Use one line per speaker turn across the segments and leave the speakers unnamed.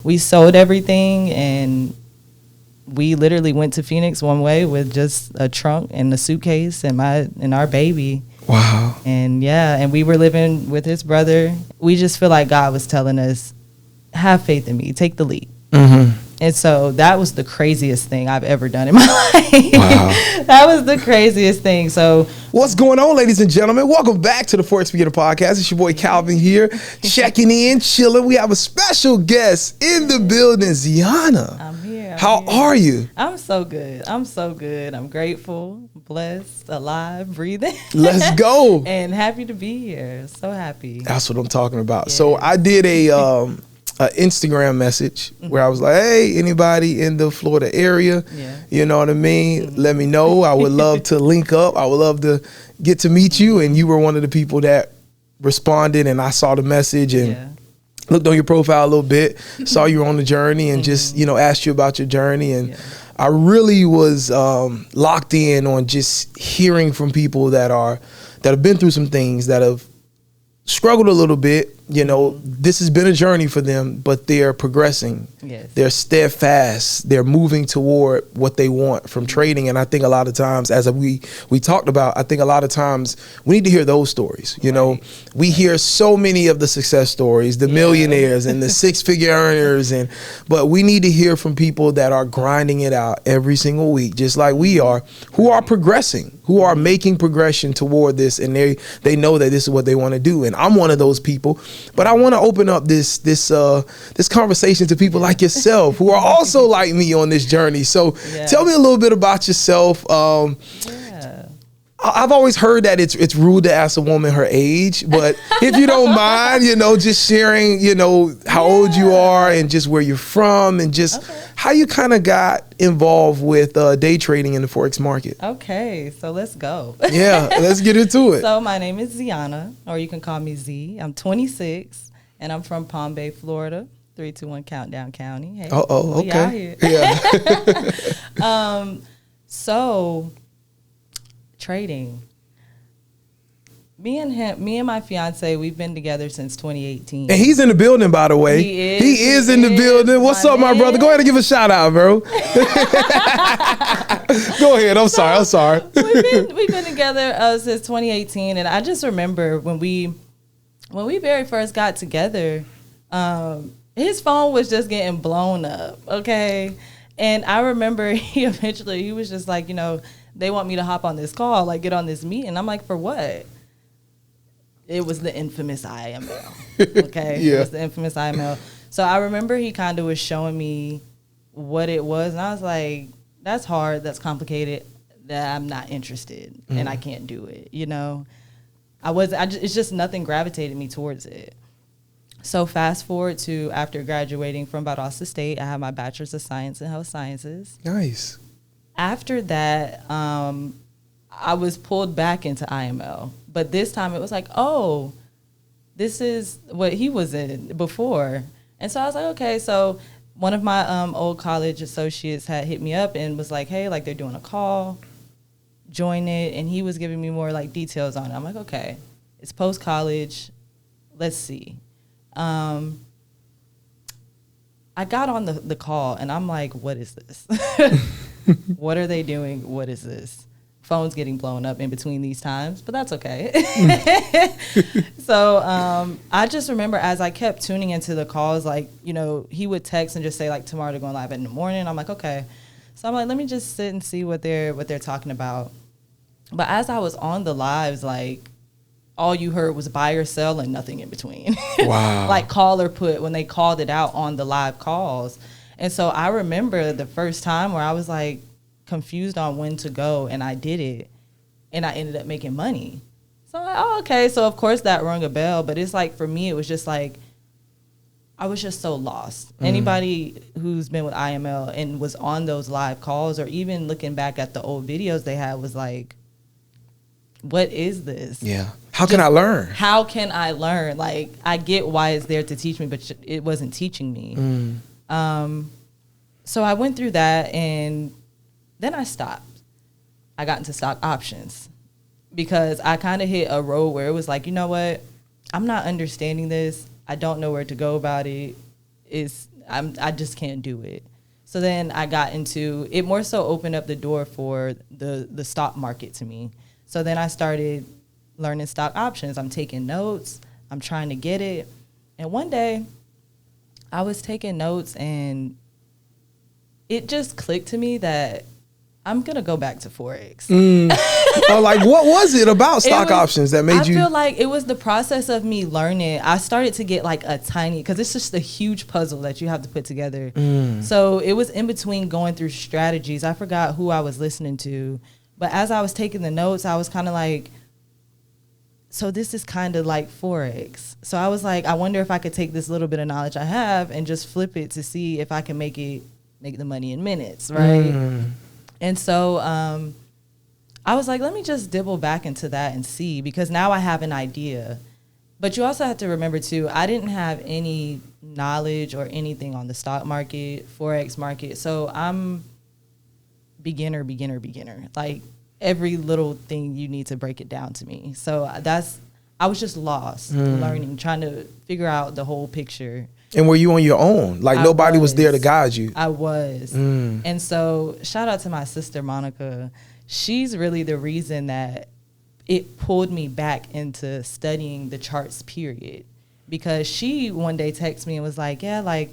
We sold everything and we literally went to Phoenix one way with just a trunk and a suitcase and our baby.
Wow.
And we were living with his brother. We just feel like God was telling us, have faith in me, take the leap.
Mm-hmm.
And so that was the craziest thing I've ever done in my life.
Wow.
That was the craziest thing. So
what's going on, ladies and gentlemen? Welcome back to the Forex Broker podcast. It's your boy Calvin here, checking in, chilling. We have a special guest in the building, Ziana.
I'm here.
How are you?
I'm so good. I'm grateful, blessed, alive, breathing.
Let's go.
And happy to be here. So happy.
That's what I'm talking about.
Yes.
So I did a Instagram message where I was like, hey, anybody in the Florida area, you know what I mean? Let me know. I would love to link up. I would love to get to meet you. And you were one of the people that responded, and I saw the message and looked on your profile a little bit, saw you were on the journey and just, you know, asked you about your journey. And I really was locked in on just hearing from people that have been through some things, that have struggled a little bit. You know, this has been a journey for them, but they're progressing.
Yes.
They're steadfast. They're moving toward what they want from trading. And I think a lot of times, as we talked about, I think a lot of times we need to hear those stories. You know, we hear so many of the success stories, the millionaires and the six-figure earners, but we need to hear from people that are grinding it out every single week, just like we are, who are progressing, who are making progression toward this, and they know that this is what they want to do. And I'm one of those people. But I want to open up this conversation to people like yourself who are also like me on this journey. So tell me a little bit about yourself. I've always heard that it's rude to ask a woman her age, but if you don't mind, you know, just sharing, you know, how old you are and just where you're from and just how you kind of got involved with day trading in the Forex market.
Okay, so let's go.
Yeah, let's get into it.
So my name is Ziana, or you can call me Z. I'm 26, and I'm from Palm Bay, Florida. 321 Countdown County. Hey,
okay.
Out here.
Yeah.
So trading. Me and my fiance, we've been together since 2018.
And he's in the building, by the way. He is in the building. What's up, my brother? Go ahead and give a shout out, bro. Go ahead. I'm sorry.
We've been together since 2018, and I just remember when we very first got together, his phone was just getting blown up. Okay, and I remember he was just like, you know, they want me to hop on this call, like get on this meeting. I'm like, for what? It was the infamous IML. Okay. It was the infamous IML. So I remember he kind of was showing me what it was. And I was like, that's hard. That's complicated. That I'm not interested and I can't do it. You know, it's just nothing gravitated me towards it. So fast forward to after graduating from Valdosta State, I have my bachelor's of science in health sciences.
Nice. After
that, I was pulled back into IML. But this time it was like, oh, this is what he was in before. And so I was like, okay. So one of my old college associates had hit me up and was like, hey, like they're doing a call, join it. And he was giving me more like details on it. I'm like, okay, it's post-college. Let's see. I got on the call and I'm like, what is this? What are they doing? What is this? Phone's getting blown up in between these times, but that's okay. So I just remember as I kept tuning into the calls, like, you know, he would text and just say like, tomorrow they're going live in the morning. I'm like, okay. So I'm like, let me just sit and see what they're talking about. But as I was on the lives, like all you heard was buy or sell and nothing in between.
Wow.
Like call or put when they called it out on the live calls. And so I remember the first time where I was like confused on when to go, and I did it, and I ended up making money. So I'm like, oh, okay. So of course that rung a bell, but it's like for me, it was just like I was just so lost. Anybody who's been with IML and was on those live calls, or even looking back at the old videos they had, was like, what is this?
Yeah. How can I learn?
How can I learn? Like, I get why it's there to teach me, but it wasn't teaching me. So I went through that, and then I stopped. I got into stock options because I kind of hit a road where it was like, you know what? I'm not understanding this. I don't know where to go about it. I just can't do it. So then I got into it, more so opened up the door for the stock market to me. So then I started learning stock options. I'm taking notes. I'm trying to get it. And one day I was taking notes and it just clicked to me that I'm going to go back to Forex.
Like, what was it about stock options that made you?
I feel like it was the process of me learning. I started to get like a tiny, because it's just a huge puzzle that you have to put together. So it was in between going through strategies. I forgot who I was listening to. But as I was taking the notes, I was kind of like, so this is kind of like Forex. So I was like, I wonder if I could take this little bit of knowledge I have and just flip it to see if I can make the money in minutes, right? And so I was like, let me just dibble back into that and see, because now I have an idea. But you also have to remember, too, I didn't have any knowledge or anything on the stock market, Forex market. So I'm beginner. Like, every little thing you need to break it down to me. So I was just lost, learning, trying to figure out the whole picture.
And were you on your own? Like, nobody was there to guide you?
I was. And so shout out to my sister, Monica. She's really the reason that it pulled me back into studying the charts, period. Because she one day texted me and was like, yeah, like,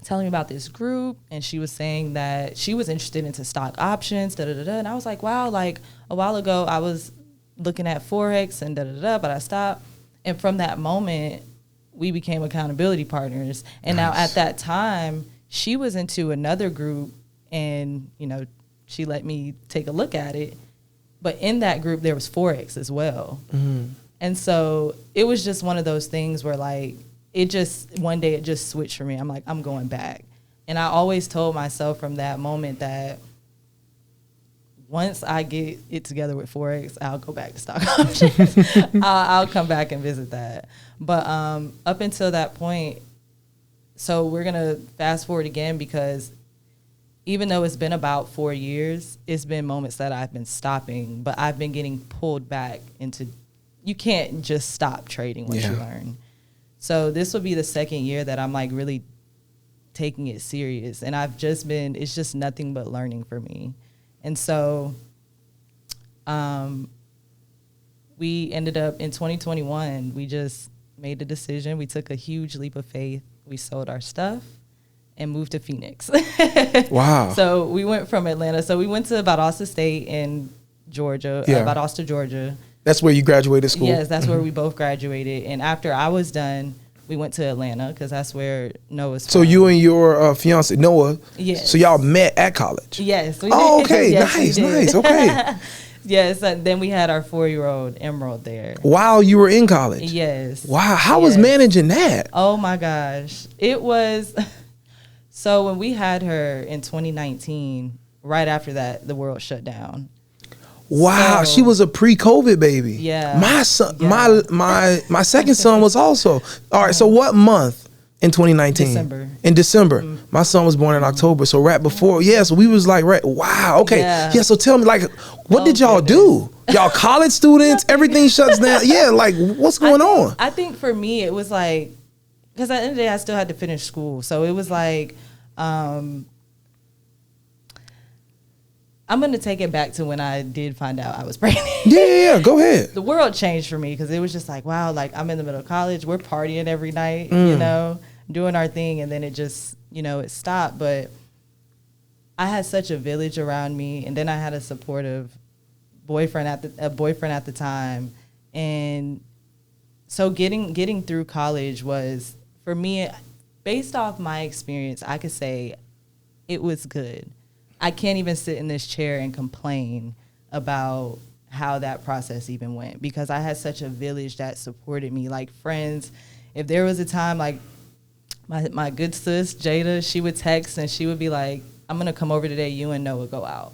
telling me about this group. And she was saying that she was interested into stock options, And I was like, wow, like, a while ago I was looking at Forex and but I stopped. And from that moment, we became accountability partners. And now at that time, she was into another group and, you know, she let me take a look at it. But in that group, there was Forex as well. And so it was just one of those things where, like, one day it just switched for me. I'm like, I'm going back. And I always told myself from that moment that once I get it together with Forex, I'll go back to stock options. I'll come back and visit that. But up until that point, so we're going to fast forward again, because even though it's been about 4 years, it's been moments that I've been stopping, but I've been getting pulled back into, you can't just stop trading once you learn. So this will be the second year that I'm like really taking it serious. And it's just nothing but learning for me. And so we ended up in 2021, we just made the decision. We took a huge leap of faith. We sold our stuff and moved to Phoenix.
Wow.
So we went from Atlanta. So we went to Valdosta State in Georgia, Valdosta, Georgia.
That's where you graduated school?
Yes, that's where we both graduated. And after I was done, we went to Atlanta because that's where Noah's from.
So you and your fiance, Noah,
yes.
So y'all met at college?
Yes. We
did. Okay.
Yes,
nice. Okay.
Yes, and then we had our 4-year-old Emerald there.
While you were in college?
Yes.
Wow. How was managing that?
Oh, my gosh. It was... So when we had her in 2019, right after that, the world shut down.
Wow, she was a pre-COVID baby.
Yeah.
My son, my second son was also. All right, so what month in 2019?
December.
In December. My son was born in October, so right before. Yeah, so we was like, right, wow, okay. Yeah, so tell me, like, what did y'all do? Y'all college students, everything shuts down. Yeah, like, what's going on?
I think for me, it was like, because at the end of the day, I still had to finish school. So it was like, I'm going to take it back to when I did find out I was pregnant.
Yeah, go ahead.
The world changed for me because it was just like, wow, like I'm in the middle of college. We're partying every night, you know, doing our thing. And then it just, you know, it stopped. But I had such a village around me. And then I had a supportive boyfriend at the time. And so getting through college was, for me, based off my experience, I could say it was good. I can't even sit in this chair and complain about how that process even went because I had such a village that supported me, like friends. If there was a time, like my good sis, Jada, she would text and she would be like, I'm going to come over today, you and Noah go out.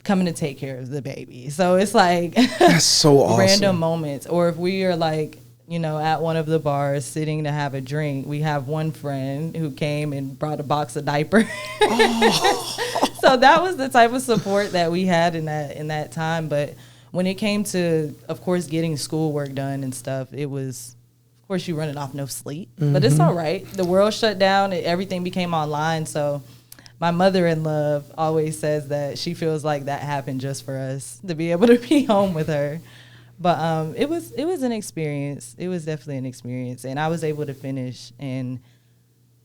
Coming to take care of the baby. So it's like
that's so awesome.
Random moments. Or if we are like, you know, at one of the bars sitting to have a drink, we have one friend who came and brought a box of diapers. Oh. So that was the type of support that we had in that time. But when it came to, of course, getting schoolwork done and stuff, it was, of course, you running off no sleep, but it's all right. The world shut down and everything became online. So my mother-in-law always says that she feels like that happened just for us to be able to be home with her. But it was an experience. It was definitely an experience. And I was able to finish. And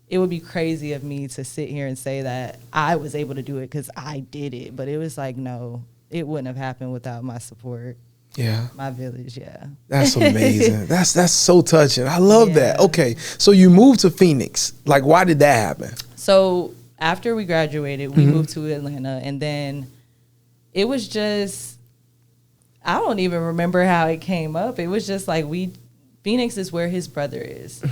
it would be crazy of me to sit here and say that I was able to do it because I did it. But it was like, no, it wouldn't have happened without my support.
Yeah.
My village, yeah.
That's amazing. That's so touching. I love that. Okay. So you moved to Phoenix. Like, why did that happen?
So after we graduated, we moved to Atlanta. And then it was just, I don't even remember how it came up. It was just like Phoenix is where his brother is.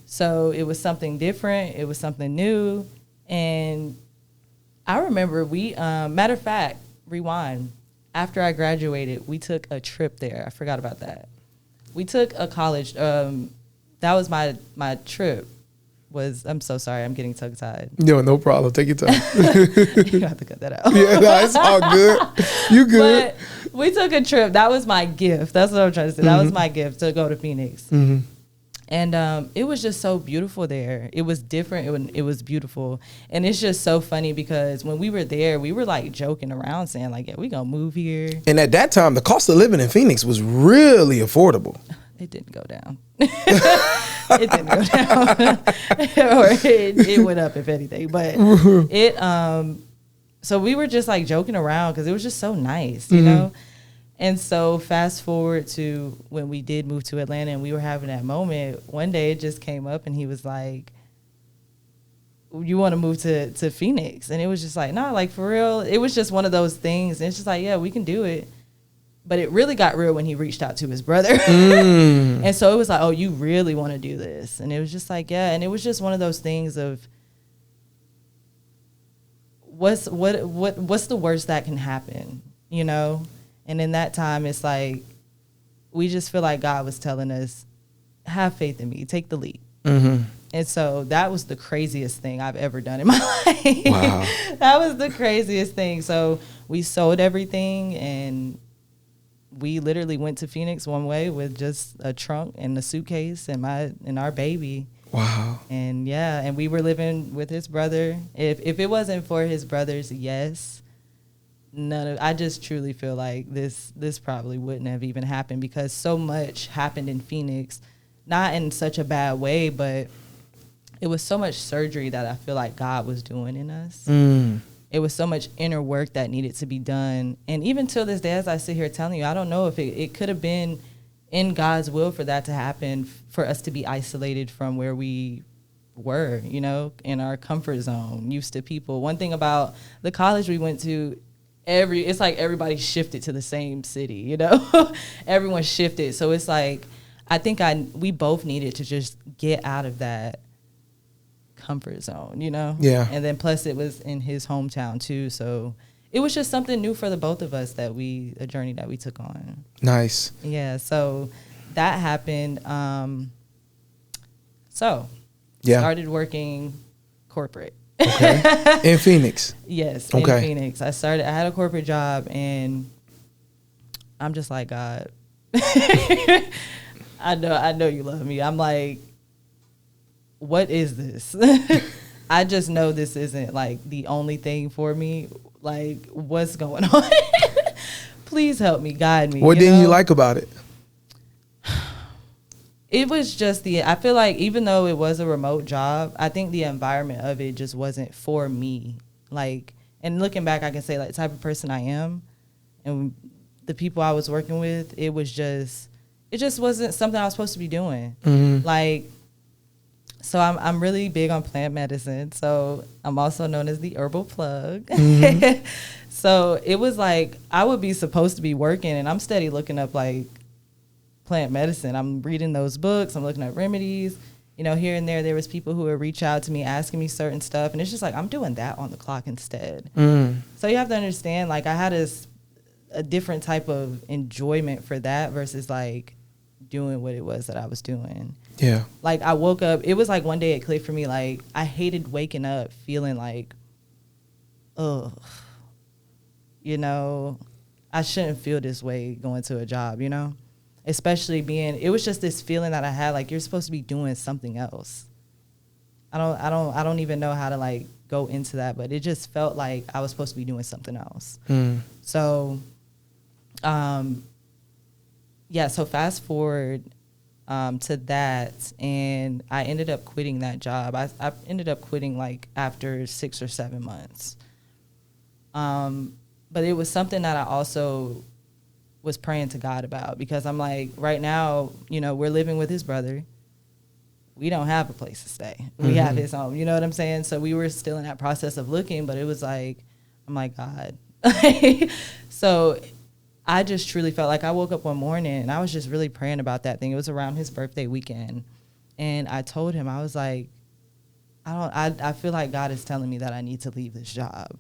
So it was something different. It was something new. And I remember matter of fact, rewind. After I graduated, we took a trip there. I forgot about that. We took a college, that was my trip. I'm so sorry, I'm getting tongue-tied.
No problem. Take your time.
You have to cut that out.
Yeah, no, it's all good. You good.
But we took a trip. That was my gift. That's what I'm trying to say. That was my gift to go to Phoenix. And it was just so beautiful there. It was different. It was beautiful. And it's just so funny because when we were there, we were like joking around saying like, yeah, we gonna move here.
And at that time, the cost of living in Phoenix was really affordable.
It didn't go down. It didn't go down. Or it went up, if anything. But so we were just like joking around because it was just so nice, you know? And so fast forward to when we did move to Atlanta and we were having that moment, one day it just came up and he was like, you want to move to Phoenix? And it was just like, no, like for real. It was just one of those things. And it's just like, yeah, we can do it. But it really got real when he reached out to his brother. And so it was like, oh, you really want to do this? And it was just like, yeah. And it was just one of those things of what's the worst that can happen, you know? And in that time, it's like, we just feel like God was telling us, have faith in me, take the leap. And so that was the craziest thing I've ever done in my life.
Wow.
That was the craziest thing. So we sold everything and we literally went to Phoenix one way with just a trunk and a suitcase and our baby.
Wow.
And yeah, and we were living with his brother. If it wasn't for his brothers, yes. I just truly feel like this probably wouldn't have even happened because so much happened in Phoenix, not in such a bad way, but it was so much surgery that I feel like God was doing in us. It was so much inner work that needed to be done. And even till this day, as I sit here telling you, I don't know if it could have been in God's will for that to happen, for us to be isolated from where we were, you know, in our comfort zone, used to people. One thing about the college we went to, it's like everybody shifted to the same city, you know. Everyone shifted. So it's like, I think we both needed to just get out of that comfort zone, you know.
Yeah.
And then plus it was in his hometown too, so it was just something new for the both of us, a journey that we took on.
Nice.
Yeah, so that happened. Started working corporate.
Okay. In Phoenix.
Yes,
okay.
In Phoenix. I had a corporate job, and I'm just like, God, I know you love me. I'm like, what is this? I just know this isn't like the only thing for me. Like, what's going on? Please help me, guide me.
What didn't you like about it?
It was just I feel like even though it was a remote job, I think the environment of it just wasn't for me. Like, and looking back, I can say like the type of person I am and the people I was working with, it just wasn't something I was supposed to be doing. Like, so I'm really big on plant medicine. So I'm also known as the herbal plug. So it was like, I would be supposed to be working and I'm steady looking up like plant medicine. I'm reading those books. I'm looking at remedies. You know, here and there was people who would reach out to me asking me certain stuff. And it's just like, I'm doing that on the clock instead. So you have to understand, like, I had a different type of enjoyment for that versus like doing what it was that I was doing.
Yeah.
Like, I woke up, it was like one day it clicked for me. Like, I hated waking up feeling like, ugh, you know, I shouldn't feel this way going to a job, you know? especially it was just this feeling that I had, like, you're supposed to be doing something else. I don't even know how to like go into that, but it just felt like I was supposed to be doing something else. So, so fast forward to that, and I ended up quitting that job. I ended up quitting like after 6 or 7 months. But it was something that I also was praying to God about, because I'm like, right now, you know, we're living with his brother. We don't have a place to stay. We have his home. You know what I'm saying? So we were still in that process of looking, but it was like, I'm like, God. So I just truly felt like I woke up one morning and I was just really praying about that thing. It was around his birthday weekend. And I told him, I was like, I feel like God is telling me that I need to leave this job.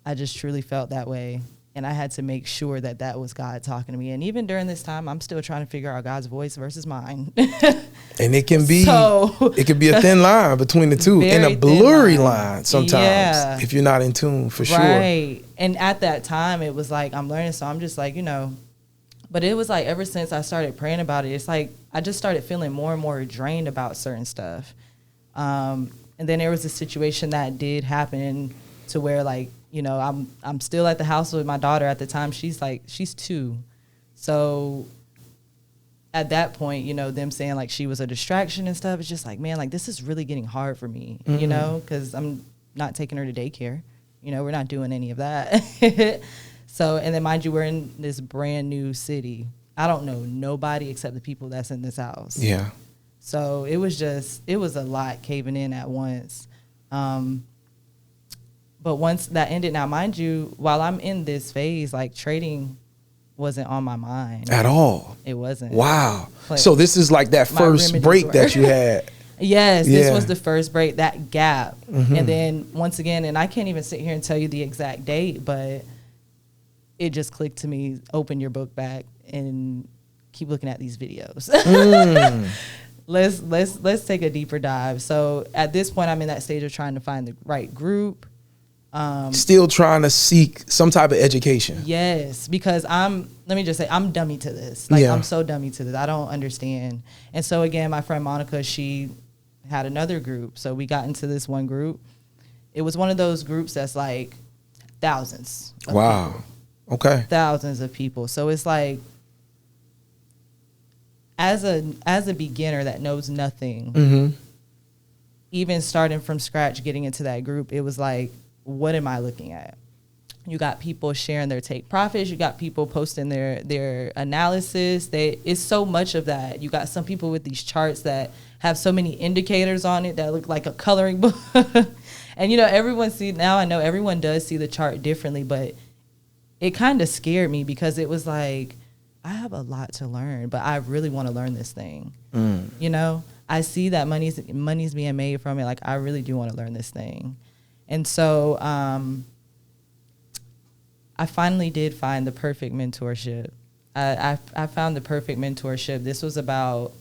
I just truly felt that way. And I had to make sure that that was God talking to me. And even during this time, I'm still trying to figure out God's voice versus mine.
And it can be a thin line between the two, and a blurry line sometimes if you're not in tune, for sure.
Right. And at that time, it was like, I'm learning. So I'm just like, you know, but it was like, ever since I started praying about it, it's like, I just started feeling more and more drained about certain stuff. And then there was a situation that did happen to where, like, you know, I'm still at the house with my daughter at the time. She's 2. So at that point, you know, them saying like she was a distraction and stuff, it's just like, man, like, this is really getting hard for me, you know, because I'm not taking her to daycare. You know, we're not doing any of that. So, and then mind you, we're in this brand new city. I don't know nobody except the people that's in this house.
Yeah.
So it was a lot caving in at once. But once that ended, now mind you, while I'm in this phase, like, trading wasn't on my mind
at all.
It wasn't.
Wow. Like, so this is like that first break that you had.
Yes, this was the first break, that gap. And then once again, and I can't even sit here and tell you the exact date, but it just clicked to me, open your book back and keep looking at these videos. Let's take a deeper dive. So at this point, I'm in that stage of trying to find the right group.
Still trying to seek some type of education.
Yes, because let me just say, I'm dummy to this. Like, I'm so dummy to this. I don't understand. And so again, my friend Monica, she had another group. So we got into this one group. It was one of those groups that's like thousands.
Wow.
People.
Okay.
Thousands of people. So it's like, as a beginner that knows nothing, even starting from scratch, getting into that group, it was like, what am I looking at? You got people sharing their take profits. You got people posting their analysis. It's so much of that. You got some people with these charts that have so many indicators on it that look like a coloring book. And, you know, I know everyone does see the chart differently, but it kind of scared me because it was like, I have a lot to learn, but I really want to learn this thing. You know, I see that money's being made from it. Like, I really do want to learn this thing. And so I finally did find the perfect mentorship. I found the perfect mentorship. This was about,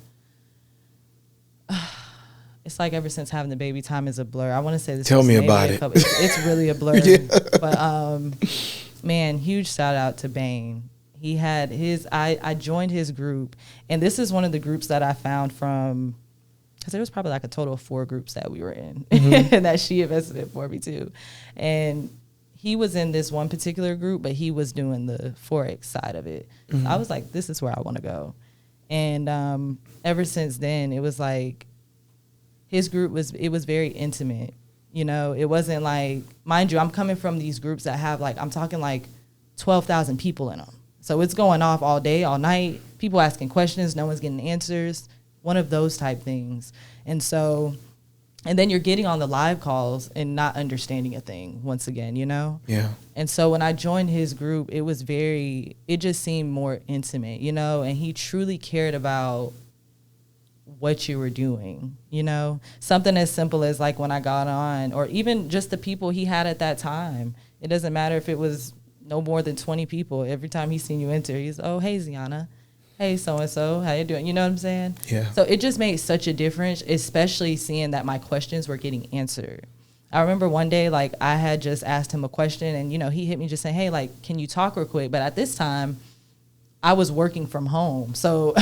it's like ever since having the baby, time is a blur. I want to say this.
Tell me about it.
It's really a blur. But man, huge shout out to Bane. He had I joined his group, and this is one of the groups that I found from, because there was probably like a total of 4 groups that we were in and that she invested in for me too. And he was in this one particular group, but he was doing the Forex side of it. I was like, this is where I want to go. And ever since then, it was like, his group was very intimate. You know, it wasn't like, mind you, I'm coming from these groups that have like, I'm talking like 12,000 people in them. So it's going off all day, all night, people asking questions, no one's getting answers. One of those type things. And so, and then you're getting on the live calls and not understanding a thing once again, you know?
Yeah.
And so when I joined his group, it just seemed more intimate, you know? And he truly cared about what you were doing, you know? Something as simple as like when I got on, or even just the people he had at that time. It doesn't matter if it was no more than 20 people. Every time he's seen you enter, he's, oh, hey, Ziana. Hey, so-and-so, how you doing? You know what I'm saying?
Yeah.
So it just made such a difference, especially seeing that my questions were getting answered. I remember one day, like, I had just asked him a question, and, you know, he hit me just saying, hey, like, can you talk real quick? But at this time, I was working from home. So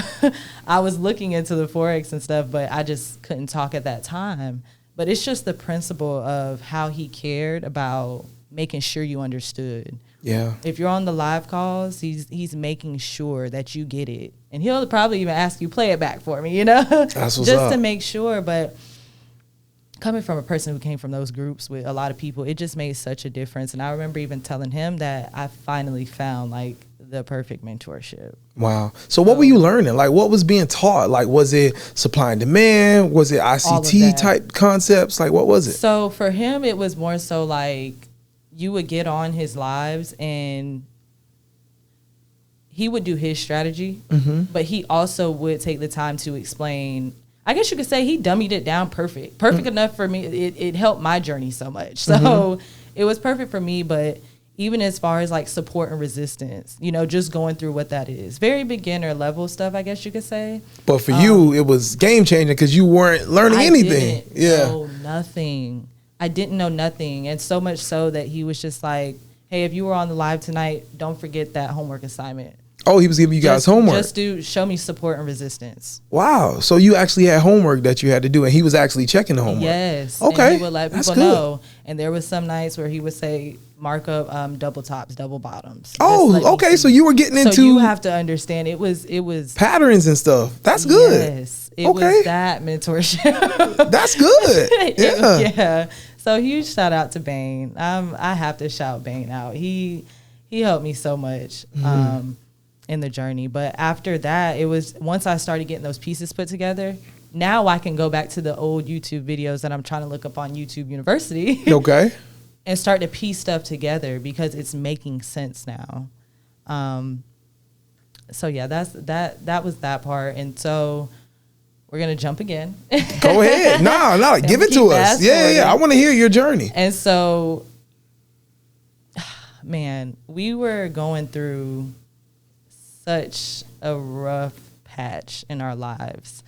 I was looking into the Forex and stuff, but I just couldn't talk at that time. But it's just the principle of how he cared about making sure you understood.
Yeah.
If you're on the live calls, he's making sure that you get it. And he'll probably even ask you, play it back for me, you know?
That's what's
just
up.
to make sure. But coming from a person who came from those groups with a lot of people, it just made such a difference. And I remember even telling him that I finally found like the perfect mentorship.
Wow. So what were you learning? Like, what was being taught? Like, was it supply and demand? Was it ICT type concepts? Like, what was it?
So for him, it was more so like you would get on his lives and he would do his strategy, but he also would take the time to explain. I guess you could say he dummied it down perfect enough for me. It helped my journey so much. So it was perfect for me, but even as far as like support and resistance, you know, just going through what that is. Very beginner level stuff, I guess you could say.
But for you, it was game changing because you weren't learning anything.
I didn't know nothing. And so much so that he was just like, hey, if you were on the live tonight, don't forget that homework assignment.
Oh, he was giving you guys homework.
Just show me support and resistance.
Wow. So you actually had homework that you had to do, and he was actually checking the homework.
Yes.
Okay.
And he would let people know. And there was some nights where he would say, mark up double tops, double bottoms.
Oh, okay. So you were getting into.
So you have to understand it was
patterns and stuff. That's good.
Yes. It was that mentorship.
That's good. Yeah.
Yeah. So huge shout out to Bane. I have to shout Bane out. He helped me so much. In the journey. But after that, it was once I started getting those pieces put together, now I can go back to the old YouTube videos that I'm trying to look up on YouTube University.
Okay.
And start to piece stuff together because it's making sense now. So yeah, that was that part. And so we're gonna jump again.
Go ahead. No, give it to us. Yeah. I want to hear your journey.
And so, man, we were going through such a rough patch in our lives.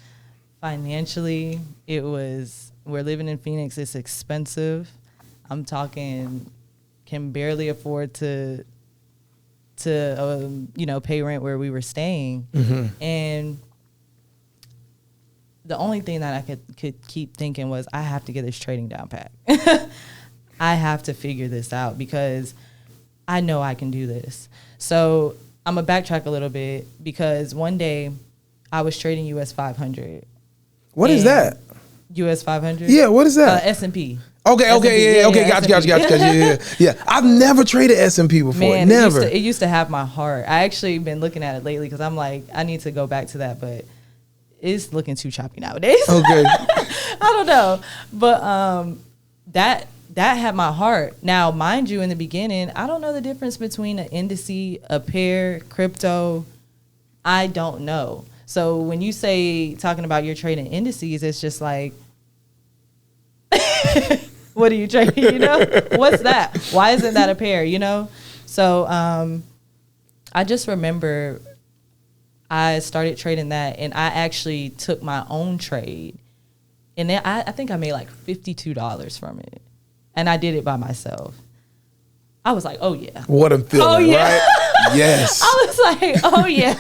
Financially, we're living in Phoenix. It's expensive. I'm talking, can barely afford to pay rent where we were staying. And the only thing that I could keep thinking was, I have to get this trading down pat. I have to figure this out because I know I can do this. So I'm going to backtrack a little bit because one day I was trading US 500.
What is that?
US 500?
Yeah, what is that?
S&P.
Okay, gotcha. Yeah. I've never traded S&P before.
Man,
never.
It used to have my heart. I actually been looking at it lately because I'm like, I need to go back to that, but it's looking too choppy nowadays.
Okay.
I don't know. But that had my heart. Now, mind you, in the beginning, I don't know the difference between an indice, a pair, crypto. I don't know. So when you say talking about you're trading indices, it's just like, what are you trading? You know, what's that? Why isn't that a pair? You know? So I just remember I started trading that, and I actually took my own trade, and then I think I made like $52 from it. And I did it by myself. I was like, oh, yeah.
What I'm feeling, right? Yes.
I was like, oh, yeah.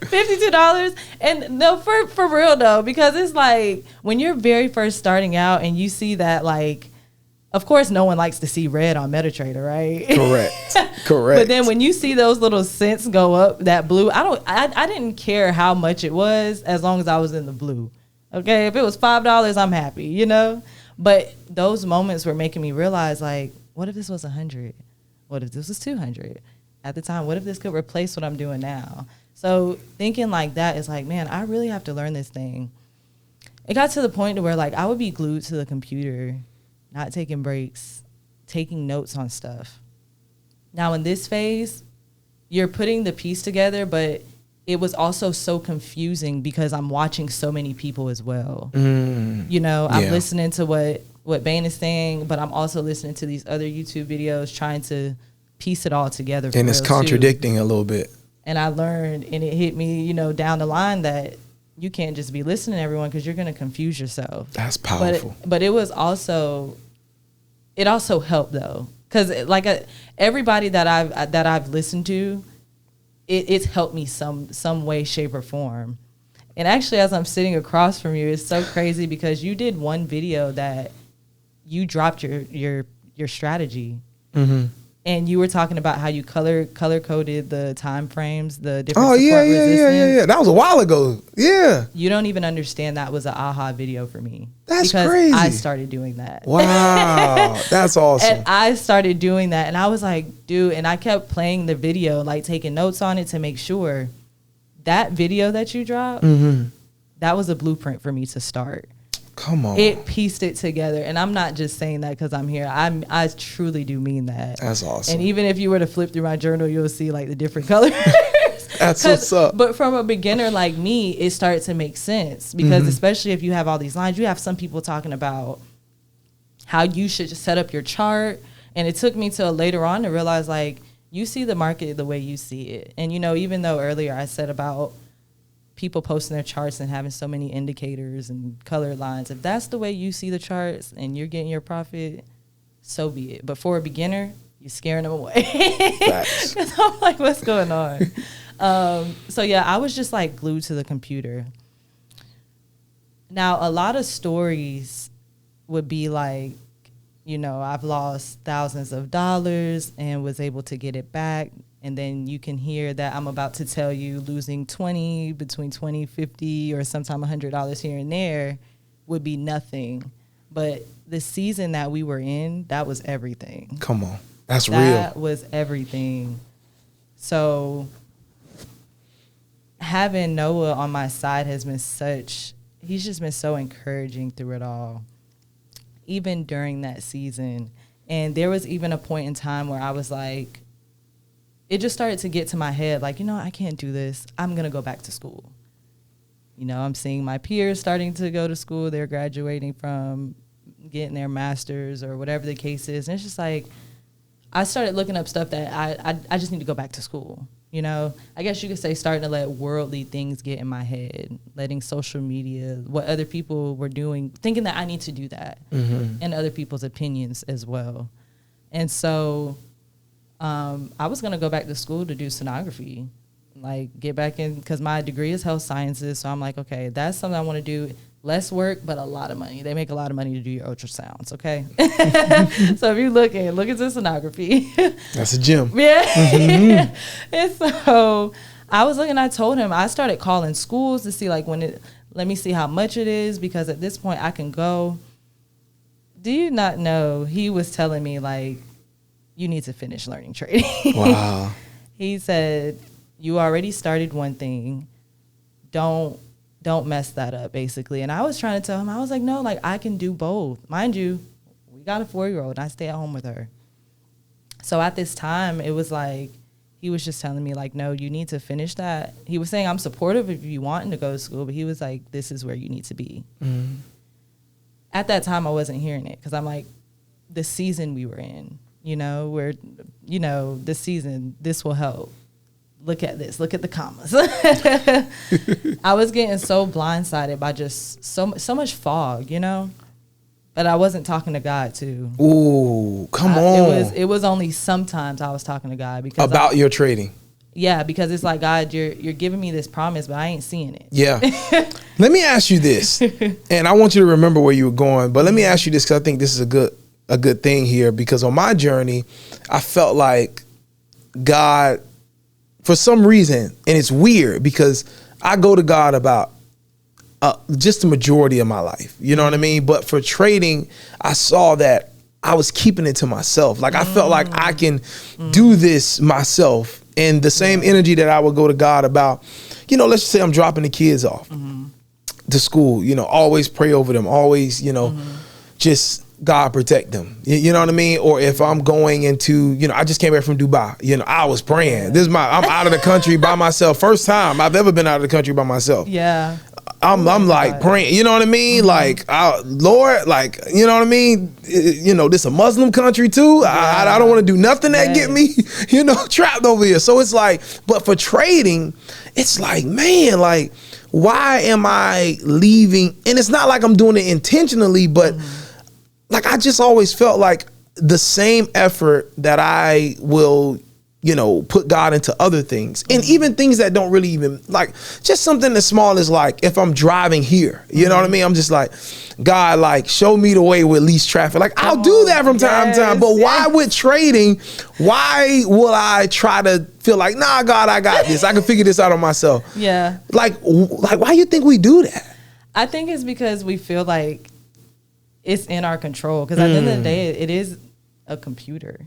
$52. And no, for real, though, because it's like when you're very first starting out and you see that, like, of course, no one likes to see red on MetaTrader, right?
Correct.
But then when you see those little cents go up, that blue, I didn't care how much it was as long as I was in the blue. Okay? If it was $5, I'm happy, you know? But those moments were making me realize, like, what if this was 100? What if this was 200? At the time, what if this could replace what I'm doing now? So thinking like that is like, man, I really have to learn this thing. It got to the point to where, like, I would be glued to the computer, not taking breaks, taking notes on stuff. Now, in this phase, you're putting the piece together, but it was also so confusing because I'm watching so many people as well. You know, I'm listening to what Bane is saying, but I'm also listening to these other YouTube videos trying to piece it all together.
And it's contradicting a little bit. And
I learned, and it hit me, you know, down the line that you can't just be listening to everyone because you're going to confuse yourself.
That's powerful.
But it was also, it also helped though. Because like everybody that I've listened to, it's helped me some way, shape, or form. And actually, as I'm sitting across from you, it's so crazy because you did one video that you dropped your strategy. Mm-hmm. And you were talking about how you color coded the time frames, the different support resistance.
Yeah. That was a while ago. Yeah.
You don't even understand that was an aha video for me.
That's
because
crazy.
I started doing that.
Wow. That's awesome.
And I started doing that, and I was like, dude, and I kept playing the video, like taking notes on it to make sure that video that you dropped, that was a blueprint for me to start.
Come on.
It pieced it together. And I'm not just saying that because I'm here. I truly do mean that.
That's awesome.
And even if you were to flip through my journal, you'll see like the different colors.
That's what's up.
But from a beginner like me, it started to make sense because especially if you have all these lines, you have some people talking about how you should just set up your chart. And it took me till later on to realize like you see the market the way you see it. And, you know, even though earlier I said about people posting their charts and having so many indicators and colored lines, if that's the way you see the charts and you're getting your profit, so be it. But for a beginner, you're scaring them away. Because I'm like, what's going on? So yeah, I was just like glued to the computer. Now, a lot of stories would be like, you know, I've lost thousands of dollars and was able to get it back. And then you can hear that I'm about to tell you losing between 20, 50, or sometime $100 here and there would be nothing. But the season that we were in, that was everything.
Come on. That's real.
That was everything. So having Noah on my side has been he's just been so encouraging through it all, even during that season. And there was even a point in time where I was like, it just started to get to my head, like, you know, I can't do this. I'm going to go back to school. You know, I'm seeing my peers starting to go to school. They're graduating from getting their master's or whatever the case is. And it's just like, I started looking up stuff that I just need to go back to school. You know, I guess you could say starting to let worldly things get in my head, letting social media, what other people were doing, thinking that I need to do that, and other people's opinions as well. And so I was going to go back to school to do sonography, like get back in, because my degree is health sciences. So I'm like, okay, that's something I want to do. Less work, but a lot of money. They make a lot of money to do your ultrasounds, okay? So if you look into sonography.
That's a gym.
Yeah. And so I was looking, I told him, I started calling schools to see like let me see how much it is, because at this point I can go. Do you not know, he was telling me like, you need to finish learning trading.
Wow.
He said, you already started one thing. Don't mess that up, basically. And I was trying to tell him, I was like, no, like I can do both. Mind you, we got a 4-year-old and I stay at home with her. So at this time, it was like, he was just telling me like, no, you need to finish that. He was saying, I'm supportive if you want to go to school, but he was like, this is where you need to be. Mm-hmm. At that time, I wasn't hearing it because I'm like, the season we were in, you know, where, you know, this season, this will help. Look at this. Look at the commas. I was getting so blindsided by just so much fog, you know? But I wasn't talking to God, too.
Ooh, come on.
It was only sometimes I was talking to God. Because
about your trading.
Yeah, because it's like, God, you're giving me this promise, but I ain't seeing it.
Yeah. Let me ask you this, and I want you to remember where you were going, but let me ask you this, because I think this is a good thing here, because on my journey, I felt like God, for some reason, and it's weird because I go to God about just the majority of my life, you know what I mean? But for trading, I saw that I was keeping it to myself. Like I felt like I can do this myself. And the same energy that I would go to God about, you know, let's just say I'm dropping the kids off to school, you know, always pray over them, always, you know, just God protect them. You know what I mean? Or if I'm going into, you know, I just came back from Dubai, you know, I was praying. I'm out of the country by myself. First time I've ever been out of the country by myself.
Yeah.
I'm like praying, you know what I mean? Like, Lord, like, you know what I mean? You know, this a Muslim country too. Yeah. I don't want to do nothing that get me, you know, trapped over here. So it's like, but for trading, it's like, man, like, why am I leaving? And it's not like I'm doing it intentionally, but like, I just always felt like the same effort that I will put God into other things, and even things that don't really even, like, just something as small as, like, if I'm driving here, you know what I mean? I'm just like, God, like, show me the way with least traffic. Like, I'll do that from time to time, but why with trading, why will I try to feel like, nah, God, I got this. I can figure this out on myself.
Yeah.
Like, why you think we do that?
I think it's because we feel like it's in our control. Because at the end of the day, it is a computer.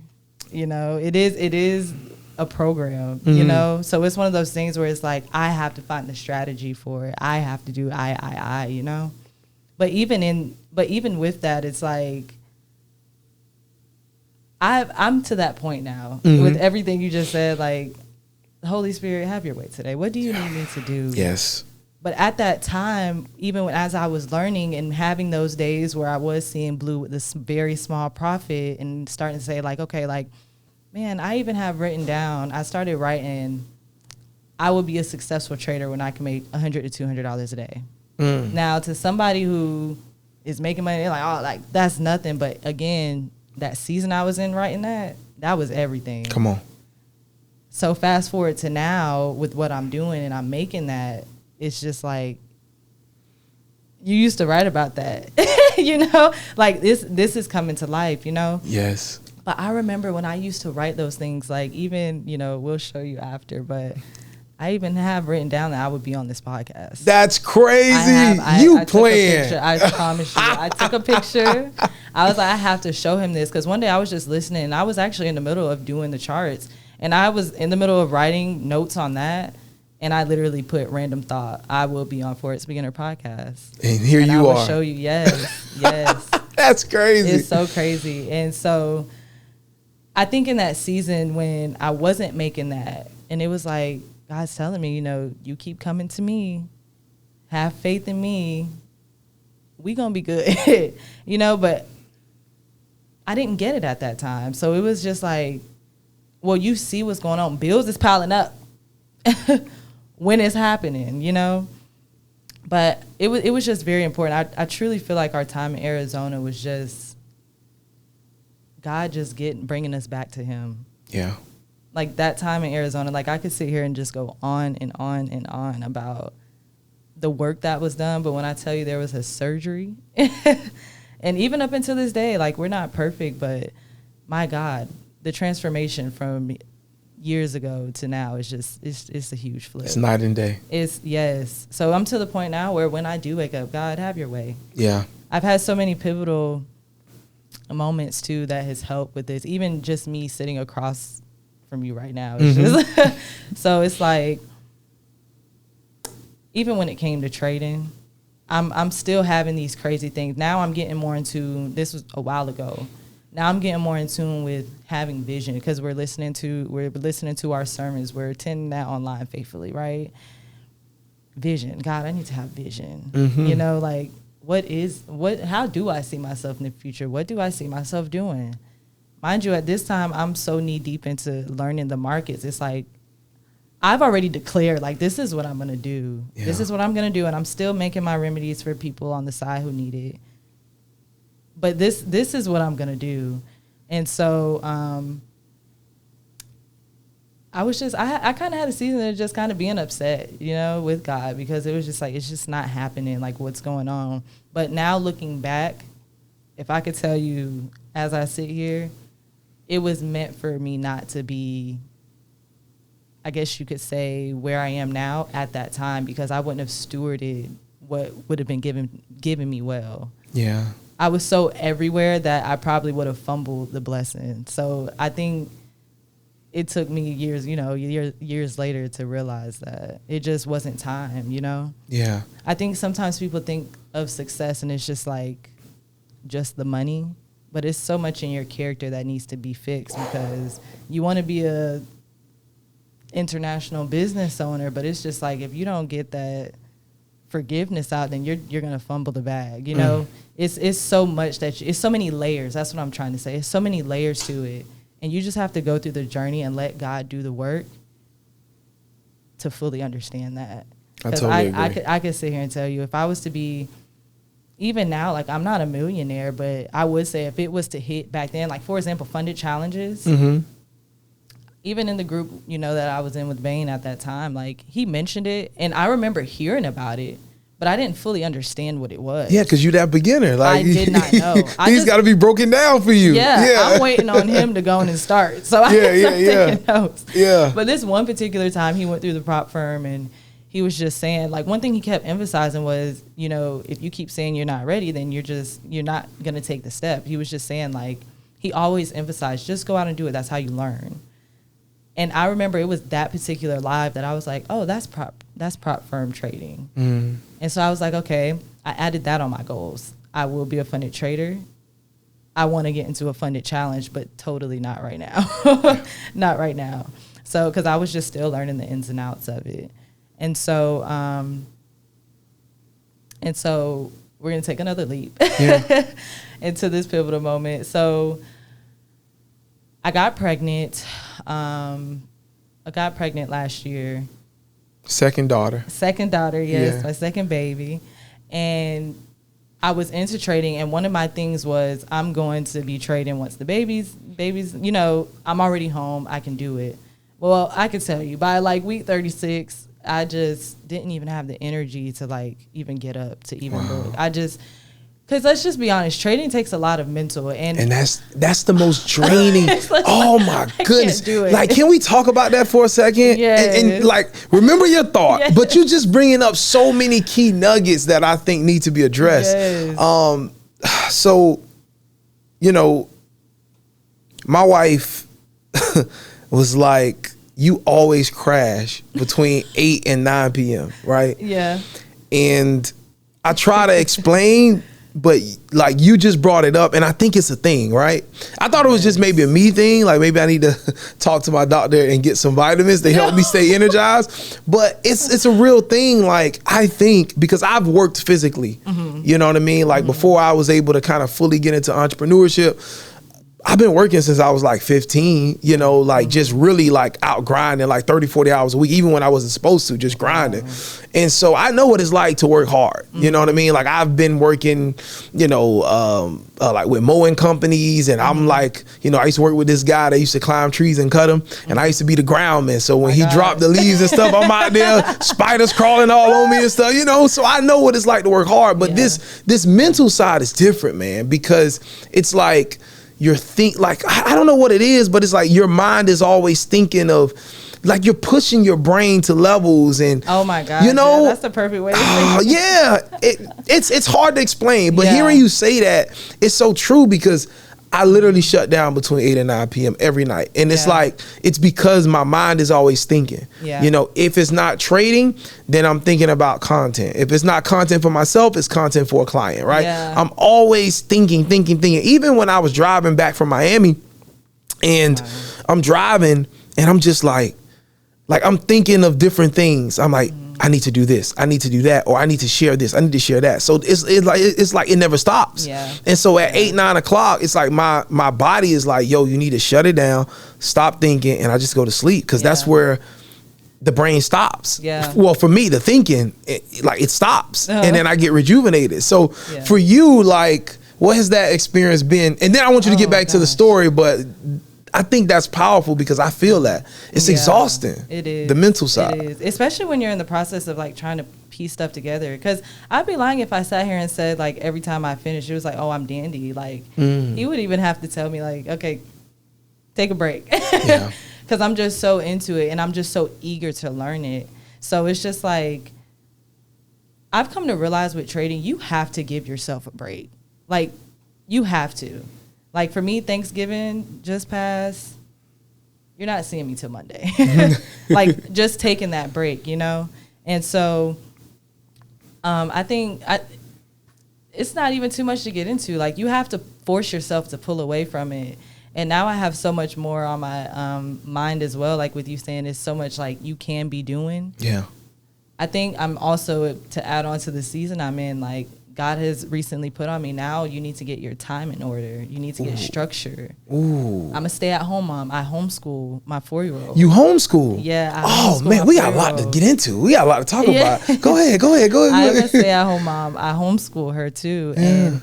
It is a program, so it's one of those things where it's like, I have to find the strategy for it. I have to do but even with that, it's like, I'm to that point now with everything you just said, like, Holy Spirit, have your way today. What do you need me to do?
Yes.
But at that time, even as I was learning and having those days where I was seeing blue with this very small profit and starting to say, like, okay, like, man, I even have written down, I started writing, I will be a successful trader when I can make $100 to $200 a day. Now, to somebody who is making money, they're like, oh, like, that's nothing. But again, that season I was in writing that was everything.
Come on.
So fast forward to now with what I'm doing and I'm making that, it's just like, you used to write about that, like this is coming to life, Yes. But I remember when I used to write those things, like, even, we'll show you after, but I even have written down that I would be on this podcast.
That's crazy. I playing.
I promise you. I took a picture. I was like, I have to show him this. Because one day I was just listening, and I was actually in the middle of doing the charts. And I was in the middle of writing notes on that. And I literally put random thought, I will be on Forex Beginner Podcast.
And here you are.
I will show you, yes.
That's crazy.
It's so crazy. And so I think in that season when I wasn't making that, and it was like, God's telling me, you keep coming to me, have faith in me, we gonna be good, but I didn't get it at that time. So it was just like, well, you see what's going on. Bills is piling up. When it's happening, but it was just very important. I truly feel like our time in Arizona was just God just bringing us back to him.
Yeah.
Like that time in Arizona, like I could sit here and just go on and on and on about the work that was done. But when I tell you there was a surgery and even up until this day, like we're not perfect, but my God, the transformation from years ago to now is just it's a huge flip.
It's night and day.
Yes. So I'm to the point now where when I do wake up, God, have your way.
Yeah.
I've had so many pivotal moments too that has helped with this. Even just me sitting across from you right now. It's just so it's like, even when it came to trading, I'm still having these crazy things. Now I'm getting more into, this was a while ago. Now I'm getting more in tune with having vision because we're listening to our sermons. We're attending that online faithfully, right? Vision. God, I need to have vision. Like how do I see myself in the future? What do I see myself doing? Mind you, at this time, I'm so knee deep into learning the markets. It's like, I've already declared, like, this is what I'm going to do. Yeah. This is what I'm going to do. And I'm still making my remedies for people on the side who need it. But this is what I'm going to do. And so I was just, I kind of had a season of just kind of being upset, with God, because it was just like, it's just not happening, like what's going on. But now looking back, if I could tell you as I sit here, it was meant for me not to be, I guess you could say, where I am now at that time, because I wouldn't have stewarded what would have been given me well. Yeah. I was so everywhere that I probably would have fumbled the blessing. So I think it took me years later to realize that it just wasn't time, Yeah. I think sometimes people think of success and it's just like just the money, but it's so much in your character that needs to be fixed, because you want to be a international business owner, but it's just like, if you don't get that forgiveness out, then you're gonna fumble the bag. It's so much it's so many layers. That's what I'm trying to say. It's so many layers to it, and you just have to go through the journey and let God do the work to fully understand that. I totally agree. I could sit here and tell you, if I was to be, even now, like, I'm not a millionaire, but I would say if it was to hit back then, like, for example, funded challenges, even in the group, you know, that I was in with Bain at that time, like he mentioned it and I remember hearing about it, but I didn't fully understand what it was.
Yeah, because you're that beginner. Like
I did not know.
He's got to be broken down for you.
Yeah, I'm waiting on him to go in and start. So I taking notes.
Yeah.
But this one particular time he went through the prop firm and he was just saying, like, one thing he kept emphasizing was, you know, if you keep saying you're not ready, then you're not going to take the step. He was just saying, like, he always emphasized, just go out and do it. That's how you learn. And I remember it was that particular live that I was like, oh, that's prop firm trading.
Mm.
And so I was like, okay, I added that on my goals. I will be a funded trader. I want to get into a funded challenge, but totally not right now. Not right now. So, because I was just still learning the ins and outs of it. And so we're going to take another leap into this pivotal moment. So I got pregnant. I got pregnant last year.
Second daughter,
yes, my second baby. And I was into trading, and one of my things was I'm going to be trading once the babies, you know, I'm already home, I can do it. Well, I could tell you, by like week 36, I just didn't even have the energy to like even get up to even look. Because let's just be honest, trading takes a lot of mental and that's the most draining. Like, oh my goodness! Do it.
Like, can we talk about that for a second?
Yes.
And like, remember your thought, but you just bringing up so many key nuggets that I think need to be addressed.
Yes.
So, you know, my wife was like, you always crash between 8 and 9 p.m., right?
Yeah.
And I try to explain, but like you just brought it up, and I think it's a thing, right? I thought it was just maybe a me thing, like maybe I need to talk to my doctor and get some vitamins to help me stay energized. But it's a real thing. Like, I think because I've worked physically, you know what I mean? Like before I was able to kind of fully get into entrepreneurship, I've been working since I was like 15, you know, like just really like out grinding like 30, 40 hours a week, even when I wasn't supposed to, just grinding. And so I know what it's like to work hard. You know what I mean? Like I've been working, you know, like with mowing companies, and I'm like, you know, I used to work with this guy that used to climb trees and cut them, and I used to be the groundman. So when he dropped the leaves and stuff, I'm out there, spiders crawling all on me and stuff, you know. So I know what it's like to work hard. But this mental side is different, man, because it's like, I don't know what it is, but it's like your mind is always thinking of, like, you're pushing your brain to levels, and
oh my God,
you know,
that's the perfect way to say it.
Yeah, it's hard to explain, but hearing you say that, it's so true, because I literally shut down between 8 and 9 p.m. every night. And it's like, it's because my mind is always thinking. You know, if it's not trading, then I'm thinking about content. If it's not content for myself, it's content for a client, right? I'm always thinking. Even when I was driving back from Miami, and I'm driving and I'm just like I'm thinking of different things. I'm like, I need to do this, I need to do that, or I need to share this, I need to share that. So it's like it never stops. And so at 8, 9 o'clock, it's like my body is like, yo, you need to shut it down, stop thinking, and I just go to sleep, because that's where the brain stops. Well, for me, the thinking, it stops, and then I get rejuvenated. So for you, like, what has that experience been? And then I want you to get back to the story, but I think that's powerful, because I feel that it's exhausting.
It is.
The mental side.
It is, especially when you're in the process of like trying to piece stuff together. Because I'd be lying if I sat here and said, like, every time I finished, it was like, oh, I'm dandy. Like, he would even have to tell me, like, okay, take a break. Because I'm just so into it, and I'm just so eager to learn it. So it's just like, I've come to realize with trading, you have to give yourself a break. Like, you have to. Like, for me, Thanksgiving just passed. You're not seeing me till Monday. Like, just taking that break, you know? And so I think it's not even too much to get into. Like, you have to force yourself to pull away from it. And now I have so much more on my mind as well. Like, with you saying, there's so much, like, you can be doing. I think I'm also, to add on to the season I'm in, like, God has recently put on me, now you need to get your time in order. You need to get structure. I'm a stay-at-home mom. I homeschool my 4-year-old.
You homeschool?
Yeah.
Oh, man, we got a lot to get into. We got a lot to talk about. Go ahead.
I'm a stay-at-home mom. I homeschool her, too. And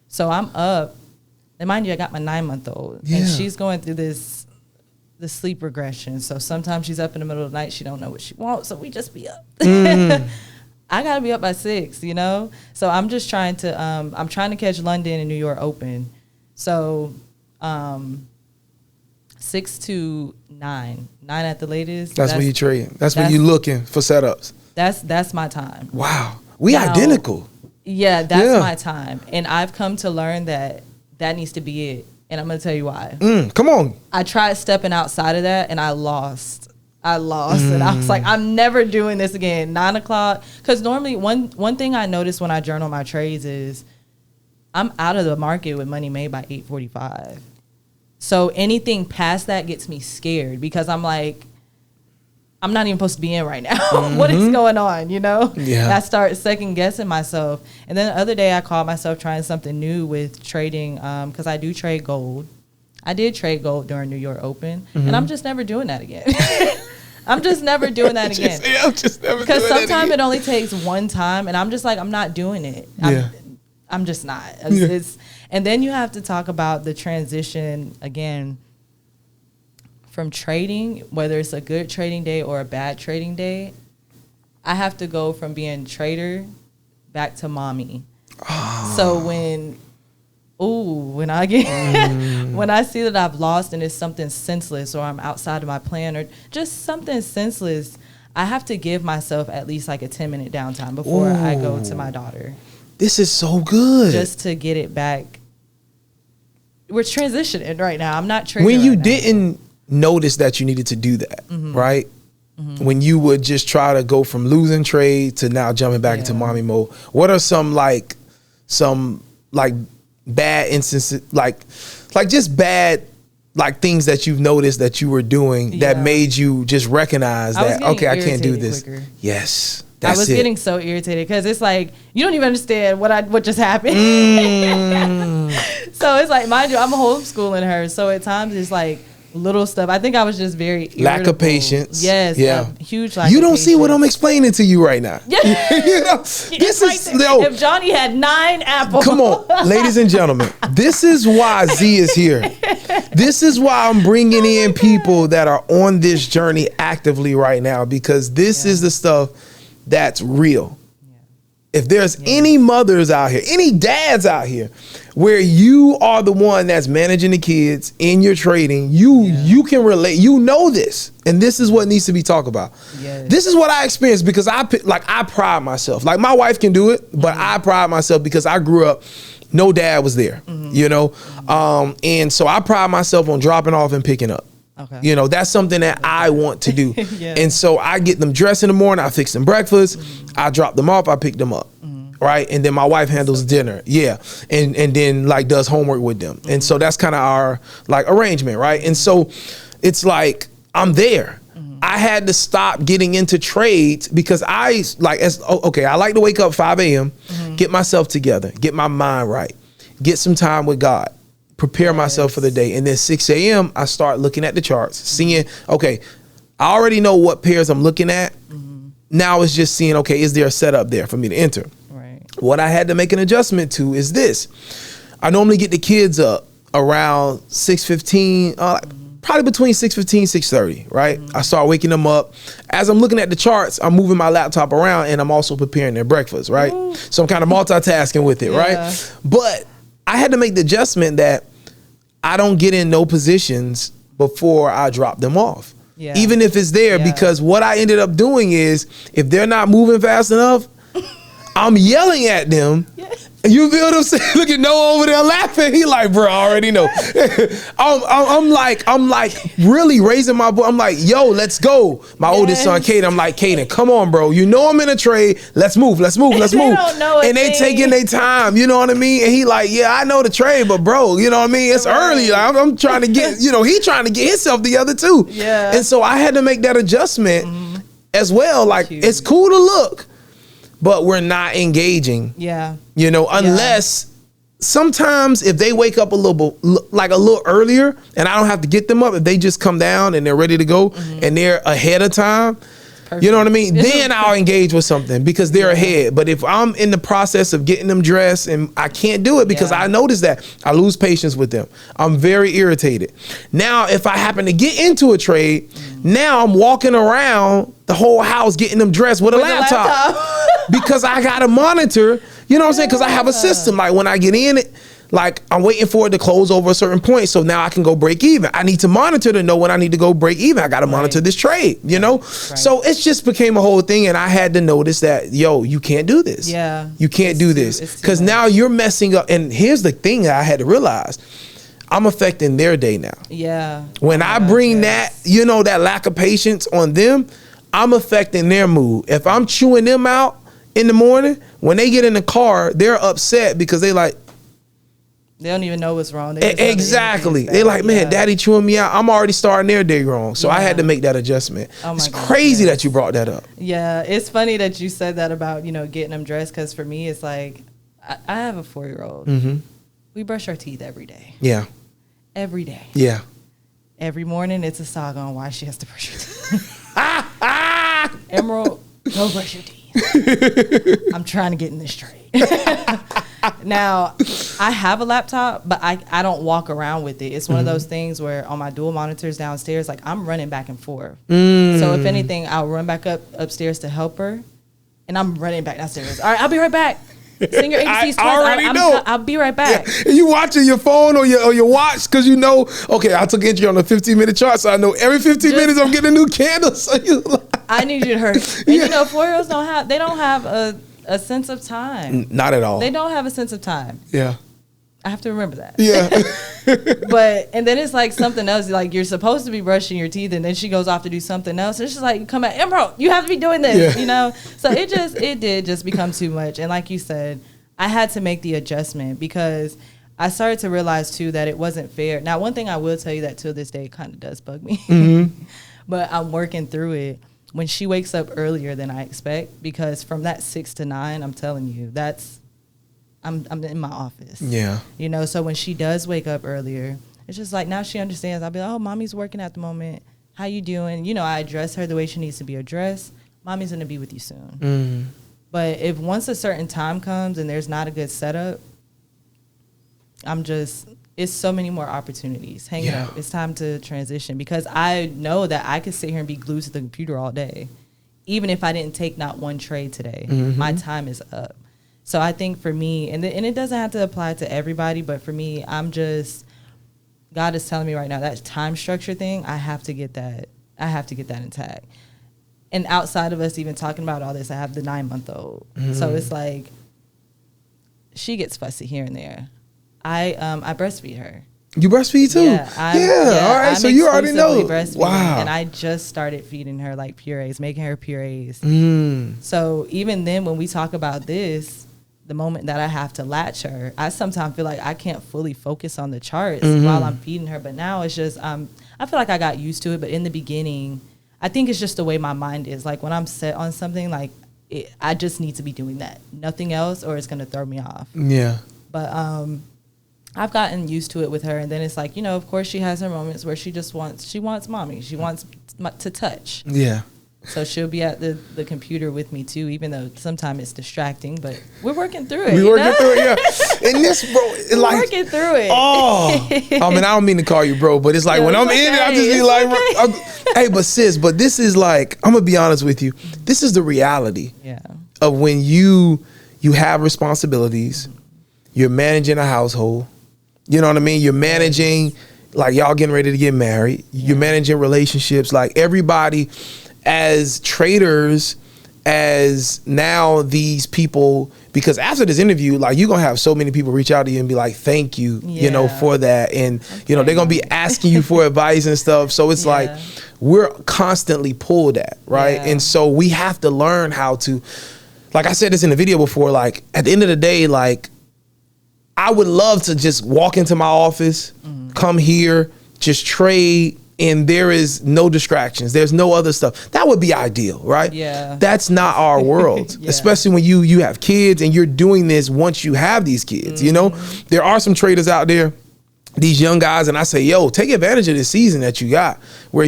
so I'm up. And mind you, I got my 9-month-old. And she's going through this the sleep regression. So sometimes she's up in the middle of the night. She don't know what she wants. So we just be up. I got to be up by 6, you know? So I'm just trying to, I'm trying to catch London and New York Open. So 6 to 9 at the latest.
That's when you trade. That's when you looking for setups. That's
my time.
Wow. We identical.
Yeah, that's my time. And I've come to learn that needs to be it. And I'm going to tell you why.
Come on.
I tried stepping outside of that and I lost. And I was like, I'm never doing this again. 9 o'clock. Because normally one thing I notice when I journal my trades is I'm out of the market with money made by 8:45. So anything past that gets me scared because I'm like, I'm not even supposed to be in right now. What is going on, you know? Yeah. And I start second guessing myself. And then the other day I caught myself trying something new with trading because I do trade gold. I did trade gold during New York Open. And I'm just never doing that again. I'm just never doing that again. Because sometimes it only takes one time. And I'm just like, I'm not doing it. I'm just not. And then you have to talk about the transition again from trading, whether it's a good trading day or a bad trading day. I have to go from being trader back to mommy. So when I get when I see that I've lost and it's something senseless or I'm outside of my plan or just something senseless, I have to give myself at least like a 10-minute downtime before I go to my daughter.
This is so good.
Just to get it back. We're transitioning right now. I'm not trading.
When you didn't notice that you needed to do that, right? When you would just try to go from losing trade to now jumping back into mommy mode, what are some bad instances, like just bad like things that you've noticed that you were doing that made you just recognize that, okay, I can't do this quicker. Yes. I was
getting so irritated because it's like you don't even understand what just happened. So it's like, mind you, I'm homeschooling her, so at times it's like little stuff. I think I was just very irritable.
Lack of patience.
Yes, huge lack.
You
of
don't
patience.
see what I'm explaining to you right now.
Yeah,
you know, this is
if Johnny had 9 apples.
Come on, ladies and gentlemen, this is why Z is here. This is why I'm bringing in people that are on this journey actively right now, because this is the stuff that's real. If there's any mothers out here, any dads out here, where you are the one that's managing the kids in your trading, you can relate. You know this, and this is what needs to be talked about. Yes. This is what I experienced because I pride myself. Like my wife can do it, but I pride myself because I grew up, no dad was there, you know, and so I pride myself on dropping off and picking up. Okay. You know, that's something that I want to do. And so I get them dressed in the morning, I fix them breakfast, I drop them off, I pick them up. Right. And then my wife handles dinner. Yeah. And then like does homework with them. And so that's kind of our like arrangement. Right. And so it's like I'm there. I had to stop getting into trades because I like I like to wake up 5 a.m., get myself together, get my mind right, get some time with God, prepare myself for the day. And then 6 a.m. I start looking at the charts, seeing, okay, I already know what pairs I'm looking at. Now it's just seeing, okay, is there a setup there for me to enter? Right. What I had to make an adjustment to is this. I normally get the kids up around 6:15, probably between 6:15, 6:30, right? I start waking them up. As I'm looking at the charts, I'm moving my laptop around and I'm also preparing their breakfast, right? Ooh. So I'm kind of multitasking with it, right? But I had to make the adjustment that I don't get in no positions before I drop them off. Yeah. Even if it's there, because what I ended up doing is if they're not moving fast enough, I'm yelling at them. You feel what I'm saying? Look at Noah over there laughing. He like, bro, I already know. I'm like really raising my voice. I'm like, yo, let's go. My oldest son, Caden, I'm like, Caden, come on, bro. You know I'm in a trade. Let's move. They don't know and they taking their time. You know what I mean? And he like, yeah, I know the trade, but bro, you know what I mean? It's early. I'm trying to get, he trying to get himself together too. Yeah. And so I had to make that adjustment as well. Like, it's cool to look, but we're not engaging. Yeah. Unless sometimes if they wake up a little earlier and I don't have to get them up, if they just come down and they're ready to go and they're ahead of time,
perfect.
You know what I mean? Then I'll engage with something because they're ahead. But if I'm in the process of getting them dressed and I can't do it because I notice that, I lose patience with them. I'm very irritated. Now, if I happen to get into a trade, now I'm walking around the whole house getting them dressed with a laptop. Because I got to monitor, you know what I'm saying? Because I have a system. Like when I get in it, like I'm waiting for it to close over a certain point. So now I can go break even. I need to monitor to know when I need to go break even. I got to monitor this trade, you know? So it just became a whole thing. And I had to notice that, yo, you can't do this.
Yeah.
You can't do this. Because now you're messing up. And here's the thing that I had to realize. I'm affecting their day now.
Yeah.
When I bring that, you know, that lack of patience on them, I'm affecting their mood. If I'm chewing them out in the morning, when they get in the car, they're upset because they like,
they don't even know what's wrong.
Exactly. They like, man, daddy chewing me out. I'm already starting their day wrong. So I had to make that adjustment. It's crazy that you brought that up.
Yeah. It's funny that you said that about, you know, getting them dressed. Because for me, it's like, I have a 4-year-old. We brush our teeth every day.
Yeah.
Every day.
Yeah.
Every morning, it's a saga on why she has to brush her teeth. Emerald, go brush your teeth. I'm trying to get in this trade. Now, I have a laptop, but I don't walk around with it. It's one of those things where on my dual monitors downstairs, like I'm running back and forth. So if anything, I'll run back upstairs to help her, and I'm running back downstairs. All right, I'll be right back. Send your ABCs twice. I'll be right back.
Yeah. You watching your phone or your watch because you know, okay, I took entry on a 15-minute chart, so I know every 15 minutes I'm getting a new candle. So
I need you to hurry. And you know, 4-year-olds don't have a sense of time.
Not at all.
They don't have a sense of time.
Yeah.
I have to remember that.
Yeah.
And then it's like something else. Like you're supposed to be brushing your teeth, and then she goes off to do something else. It's just like, you come back, Emerald, you have to be doing this, you know? So it did just become too much. And like you said, I had to make the adjustment because I started to realize too that it wasn't fair. Now, one thing I will tell you that to this day kind of does bug me, but I'm working through it. When she wakes up earlier than I expect, because from that 6 to 9, I'm telling you, I'm in my office. Yeah. You know, so when she does wake up earlier, it's just like now she understands. I'll be like, oh, mommy's working at the moment. How you doing? You know, I address her the way she needs to be addressed. Mommy's going to be with you soon. But if once a certain time comes and there's not a good setup, it's so many more opportunities. Hang it up. It's time to transition because I know that I could sit here and be glued to the computer all day. Even if I didn't take not one trade today, my time is up. So I think for me, and it doesn't have to apply to everybody, but for me, God is telling me right now, that time structure thing, I have to get that intact. And outside of us even talking about all this, I have the 9-month-old. So it's like, she gets fussy here and there. I breastfeed her. You breastfeed too? Yeah. All right. So you already know. Wow. And I just started feeding her like purees, making her purees. So even then, when we talk about this, the moment that I have to latch her, I sometimes feel like I can't fully focus on the charts while I'm feeding her. But now it's just, I feel like I got used to it. But in the beginning, I think it's just the way my mind is. Like when I'm set on something, like I just need to be doing that. Nothing else, or it's going to throw me off. Yeah. But I've gotten used to it with her, and then it's like, you know, of course she has her moments where she wants mommy. She wants to touch. Yeah. So she'll be at the computer with me too, even though sometimes it's distracting, but we're working through it. We're working through it, yeah. And this, bro, we're working through it. Oh, I mean, I don't mean to call you bro, but it's like when I'm in it, I just be like, hey, but sis, but this is like, I'm gonna be honest with you. This is the reality of when you have responsibilities, you're managing a household. You know what I mean? You're managing, like y'all getting ready to get married. You're managing relationships. Like everybody, as traders, as now these people, because after this interview, like you're going to have so many people reach out to you and be like, thank you, you know, for that. And, you know, they're going to be asking you for advice and stuff. So it's like we're constantly pulled at, right? And so we have to learn how to, like I said this in the video before, like at the end of the day, like, I would love to just walk into my office, come here, just trade, and there is no distractions. There's no other stuff. That would be ideal, right? Yeah. That's not our world, especially when you have kids and you're doing this once you have these kids, you know? There are some traders out there, these young guys, and I say, yo, take advantage of this season that you got where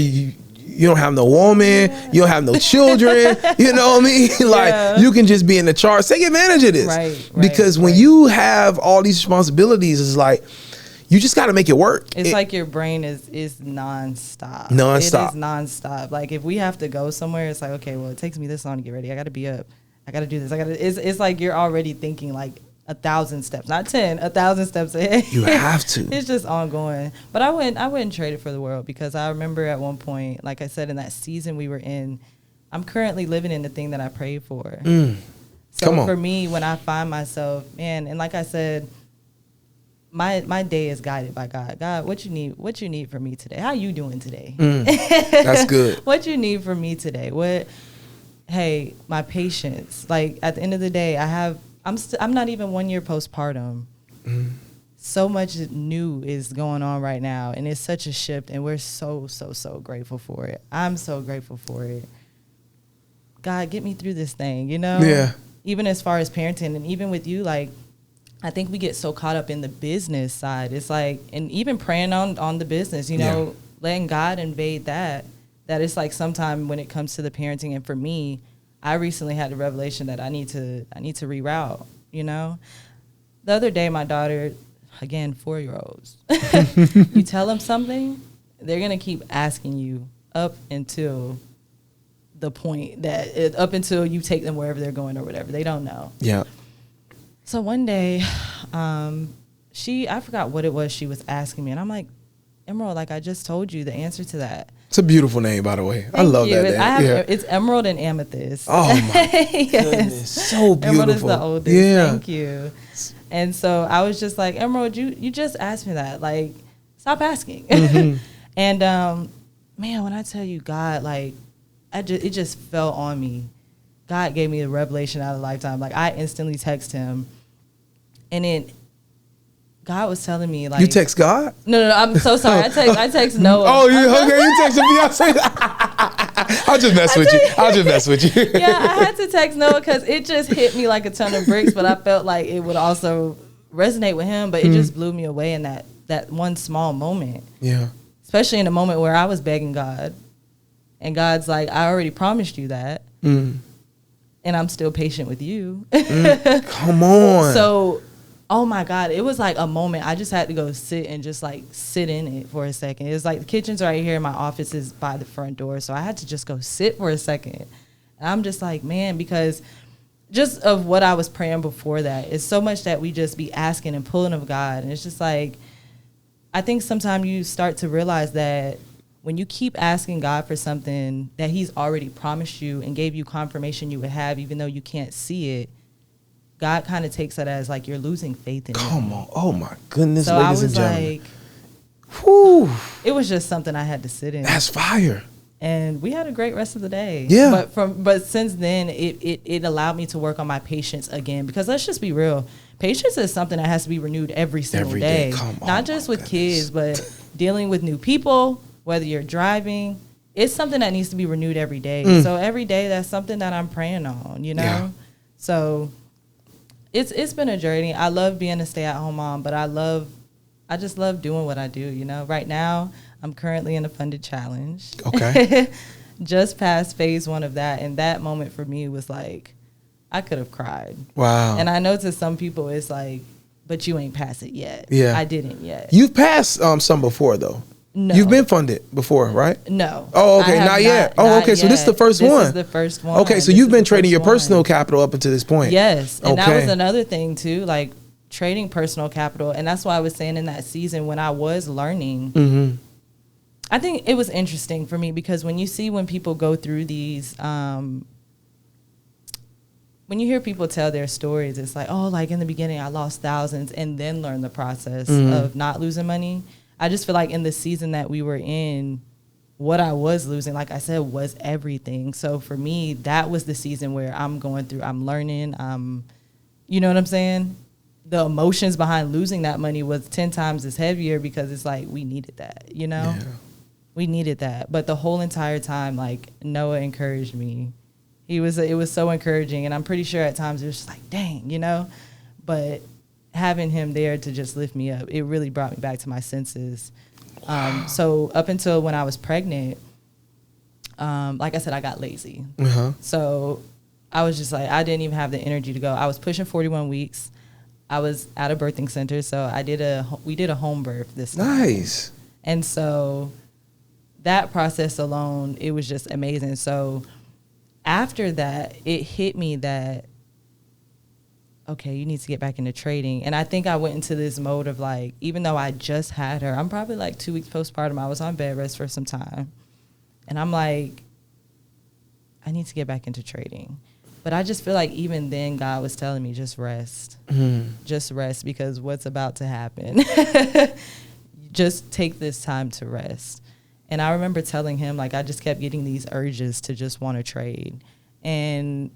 you don't have no woman, you don't have no children, you know what I mean? Like you can just be in the charts. Take advantage of this.
Right.
Because when you have all these responsibilities, it's like, you just got to make it work.
It's like your brain is nonstop.
Nonstop.
It is nonstop. Like if we have to go somewhere, it's like, okay, well, it takes me this long to get ready. I got to be up. I got to do this. It's like you're already thinking like 1,000 steps, not 10, 1,000 steps ahead.
You have to.
It's just ongoing. But I wouldn't trade it for the world, because I remember at one point, like I said, in that season we were in, I'm currently living in the thing that I prayed for. So for me, when I find myself, man, and like I said, my day is guided by God. God, what you need from me today? How you doing today?
That's good.
What you need from me today? Hey, my patience. Like at the end of the day, I'm not even 1 year postpartum. So much new is going on right now, and it's such a shift, and we're so grateful for it. I'm so grateful for it. God, get me through this thing, you know?
Yeah. Even
as far as parenting, and even with you, like, I think we get so caught up in the business side. It's like, and even praying on the business, you know, letting God invade that it's like sometime when it comes to the parenting. And for me, I recently had a revelation that I need to reroute, you know. The other day, my daughter, again, 4-year-olds, you tell them something, they're going to keep asking you up until the point up until you take them wherever they're going or whatever. They don't know.
Yeah.
So one day, I forgot what it was she was asking me, and I'm like, Emerald, like I just told you the answer to that.
It's a beautiful name, by the way. I love that name.
It's Emerald and Amethyst.
Oh my goodness, so beautiful.
Emerald is the oldest.
Yeah.
Thank you. And so I was just like, Emerald, you just asked me that. Like, stop asking. And man, when I tell you, God, like, it just fell on me. God gave me a revelation out of a lifetime. Like, I instantly text him, and then God was telling me, like,
you text God?
No, I'm so sorry. I text Noah.
Oh, okay. You texted Beyonce. I'll just mess with you.
Yeah, I had to text Noah because it just hit me like a ton of bricks, but I felt like it would also resonate with him. But it just blew me away in that one small moment. Yeah. Especially in a moment where I was begging God, and God's like, I already promised you that. And I'm still patient with you.
Come on.
So, oh my God, it was like a moment. I just had to go sit in it for a second. It was like the kitchen's right here, my office is by the front door. So I had to just go sit for a second. And I'm just like, man, because just of what I was praying before that, it's so much that we just be asking and pulling of God. And it's just like, I think sometimes you start to realize that when you keep asking God for something that he's already promised you and gave you confirmation you would have, even though you can't see it, God kind of takes that as like you're losing faith in it.
Come on. Oh my goodness,
so
ladies
I was
and gentlemen.
like,
whew.
It was just something I had to sit in.
That's fire.
And we had a great rest of the day.
Yeah.
But since then, it allowed me to work on my patience again. Because let's just be real. Patience is something that has to be renewed every single day.
Come on,
not just with kids, but dealing with new people, whether you're driving. It's something that needs to be renewed every day. So every day, that's something that I'm praying on, you know? Yeah. So it's been a journey. I love being a stay-at-home mom, but I just love doing what I do, you know? Right now, I'm currently in a funded challenge.
Okay.
Just past phase 1 of that, and that moment for me was like, I could have cried.
Wow.
And I know to some people it's like, but you ain't passed it yet.
Yeah.
I didn't yet.
You've passed some before, though.
No.
You've been funded before, right?
No.
Oh, okay. Not yet. Oh, okay. Yet. So this is the first one.
This is the first one.
Okay. So you've been trading your personal capital up until this point.
Yes. And that was another thing, too, like trading personal capital. And that's why I was saying in that season when I was learning, I think it was interesting for me because when people go through these, when you hear people tell their stories, it's like, oh, like in the beginning I lost thousands and then learned the process of not losing money. I just feel like in the season that we were in, what I was losing, like I said, was everything. So for me, that was the season where I'm learning. You know what I'm saying? The emotions behind losing that money was 10 times as heavier because it's like, we needed that, you know? Yeah. We needed that. But the whole entire time, like Noah encouraged me. It was so encouraging. And I'm pretty sure at times it was just like, dang, you know? But having him there to just lift me up, it really brought me back to my senses. Wow. So up until when I was pregnant, like I said, I got lazy.
Uh-huh.
So I was just like, I didn't even have the energy to go. I was pushing 41 weeks. I was at a birthing center, so we did a home birth this time.
Nice.
And so that process alone, it was just amazing. So after that, it hit me that, okay, you need to get back into trading. And I think I went into this mode of like, even though I just had her, I'm probably like 2 weeks postpartum. I was on bed rest for some time. And I'm like, I need to get back into trading. But I just feel like even then God was telling me, just rest. Just rest, because what's about to happen? Just take this time to rest. And I remember telling him, like, I just kept getting these urges to just want to trade. And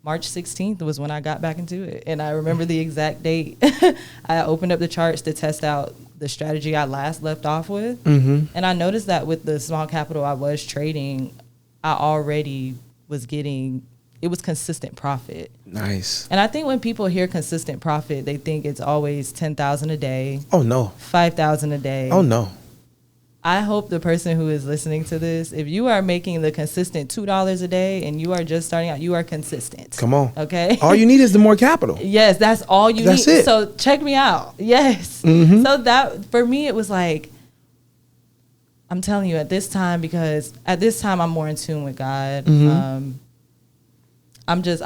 March 16th was when I got back into it. And I remember the exact date. I opened up the charts to test out the strategy I last left off with. And I noticed that with the small capital I was trading, I already was getting, it was consistent profit.
Nice.
And I think when people hear consistent profit, they think it's always $10,000 a day.
Oh, no.
$5,000 a day.
Oh, no.
I hope the person who is listening to this, if you are making the consistent $2 a day and you are just starting out, you are consistent.
Come on.
Okay?
All you need is the more capital.
Yes, that's all you
That's
need.
it.
So check me out. Yes. So that, for me, it was like, I'm telling you, at this time, because at this time I'm more in tune with God. I'm just,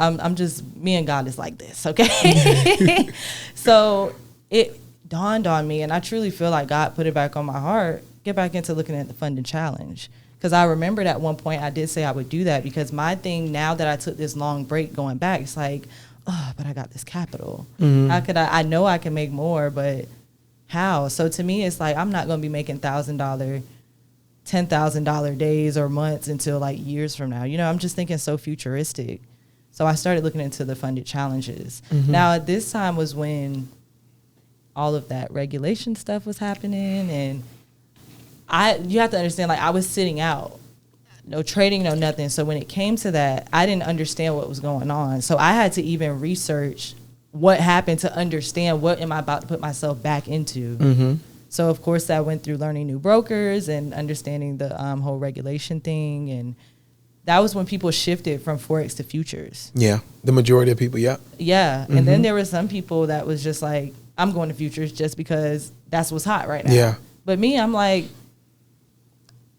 me and God is like this, okay? So it dawned on me, and I truly feel like God put it back on my heart, get back into looking at the funding challenge. Because I remembered at one point I did say I would do that, because my thing now that I took this long break going back, it's like, oh, but I got this capital. How could I know I can make more, but how? So to me, it's like, I'm not going to be making $1,000, $10,000 days or months until like years from now. You know, I'm just thinking so futuristic. So I started looking into the funded challenges. Now, at this time was when all of that regulation stuff was happening, and you have to understand, like, I was sitting out, no trading, no nothing. So when it came to that, I didn't understand what was going on. So I had to even research what happened to understand what am I about to put myself back into. So of course I went through learning new brokers and understanding the whole regulation thing, and that was when people shifted from Forex to futures.
Yeah, the majority of people, yeah.
Yeah, and then there were some people that was just like, I'm going to futures just because that's what's hot right now.
Yeah.
But me, I'm like,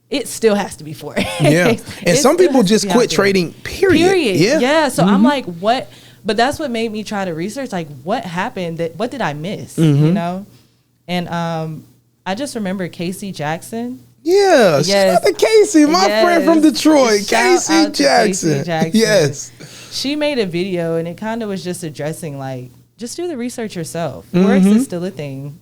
it still has to be Forex.
Yeah, and some people just quit trading, period.
Yeah, so I'm like, what? But that's what made me try to research, like, what happened? What did I miss, you know? And I just remember Casey Jackson.
Yeah, shout out to Casey, my friend from Detroit, Casey Jackson. Yes.
She made a video, and it kind of was just addressing, like, just do the research yourself. Forex is still a thing.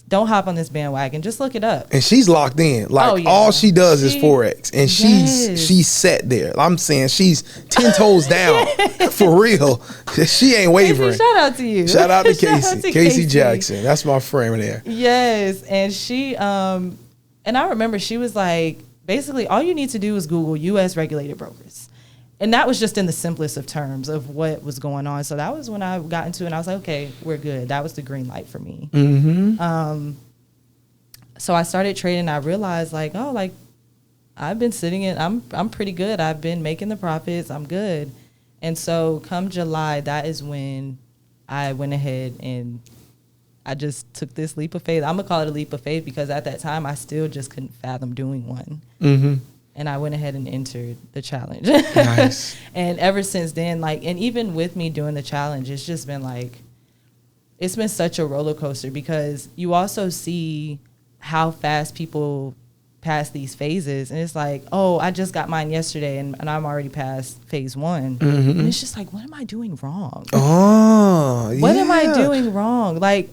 Don't hop on this bandwagon. Just look it up.
And she's locked in. Like, all she does is Forex. And she's set there. I'm saying she's 10 toes down. For real. She ain't wavering.
Casey, shout out to you.
Shout out to Casey. Casey Jackson. That's my friend there.
Yes. And she, and I remember she was like, basically, all you need to do is Google U.S. regulated brokers. And that was just in the simplest of terms of what was going on. So that was when I got into it, and I was like, okay, we're good. That was the green light for me. So I started trading. I realized, like, oh, like, I've been sitting in, I'm pretty good. I've been making the profits. I'm good. And so come July, that is when I went ahead and I just took this leap of faith. I'm going to call it a leap of faith, because at that time, I still just couldn't fathom doing one. And I went ahead and entered the challenge.
Nice.
And ever since then, like, and even with me doing the challenge, it's just been like, it's been such a roller coaster, because you also see how fast people pass these phases. And it's like, oh, I just got mine yesterday, and I'm already past phase one. And it's just like, what am I doing wrong?
Oh, yeah.
What am I doing wrong? Like,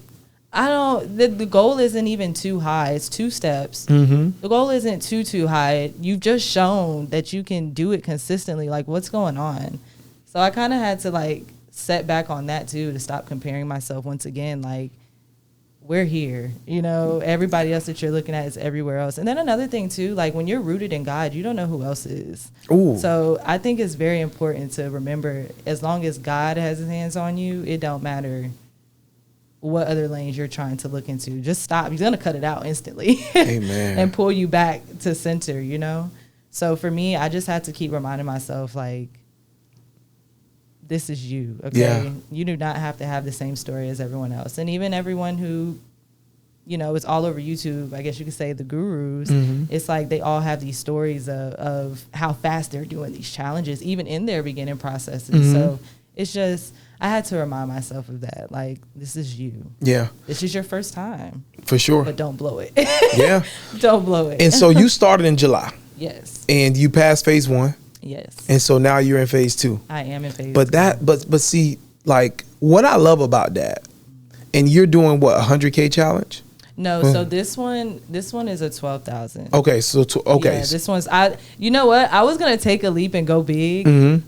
I don't, the goal isn't even too high. It's 2 steps. The goal isn't too high. You've just shown that you can do it consistently. Like, what's going on? So I kind of had to, like, set back on that too, to stop comparing myself once again. Like, we're here, you know, everybody else that you're looking at is everywhere else. And then another thing too, like, when you're rooted in God, you don't know who else is.
Ooh.
So I think it's very important to remember, as long as God has his hands on you, it don't matter what other lanes you're trying to look into. Just stop. He's going to cut it out instantly.
Amen.
And pull you back to center, you know? So for me, I just had to keep reminding myself, like, this is you, okay?
Yeah.
You do not have to have the same story as everyone else. And even everyone who, you know, it's all over YouTube, I guess you could say the gurus, it's like they all have these stories of how fast they're doing these challenges, even in their beginning processes. So it's just, I had to remind myself of that. Like, this is you.
Yeah.
This is your first time.
For sure.
But don't blow it.
Yeah.
Don't blow it.
And so you started in July.
Yes.
And you passed phase 1.
Yes.
And so now you're in phase 2.
I am in phase
But
2.
but see, like, what I love about that, and you're doing what, 100K challenge?
No, so this one is a 12,000.
Okay, so okay.
Yeah, this one's you know what? I was gonna take a leap and go big,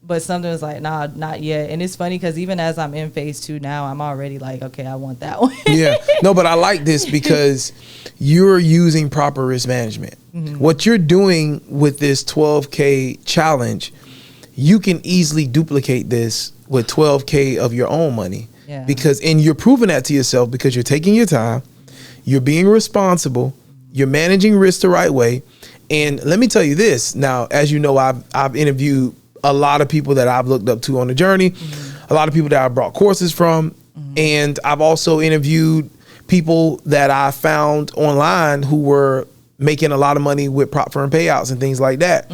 but something was like, nah, not yet. And it's funny because even as I'm in phase 2 now, I'm already like, okay, I want that one.
Yeah, no, but I like this because you're using proper risk management. What you're doing with this 12K challenge, you can easily duplicate this with 12K of your own money.
Yeah.
And you're proving that to yourself because you're taking your time, you're being responsible, you're managing risk the right way. And let me tell you this. Now, as you know, I've interviewed a lot of people that I've looked up to on the journey, a lot of people that I brought courses from, and I've also interviewed people that I found online who were making a lot of money with prop firm payouts and things like that.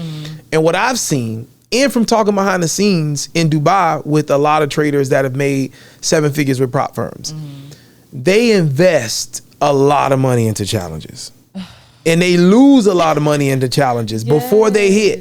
And what I've seen, and from talking behind the scenes in Dubai with a lot of traders that have made 7 figures with prop firms, they invest a lot of money into challenges. And they lose a lot of money into challenges before they hit.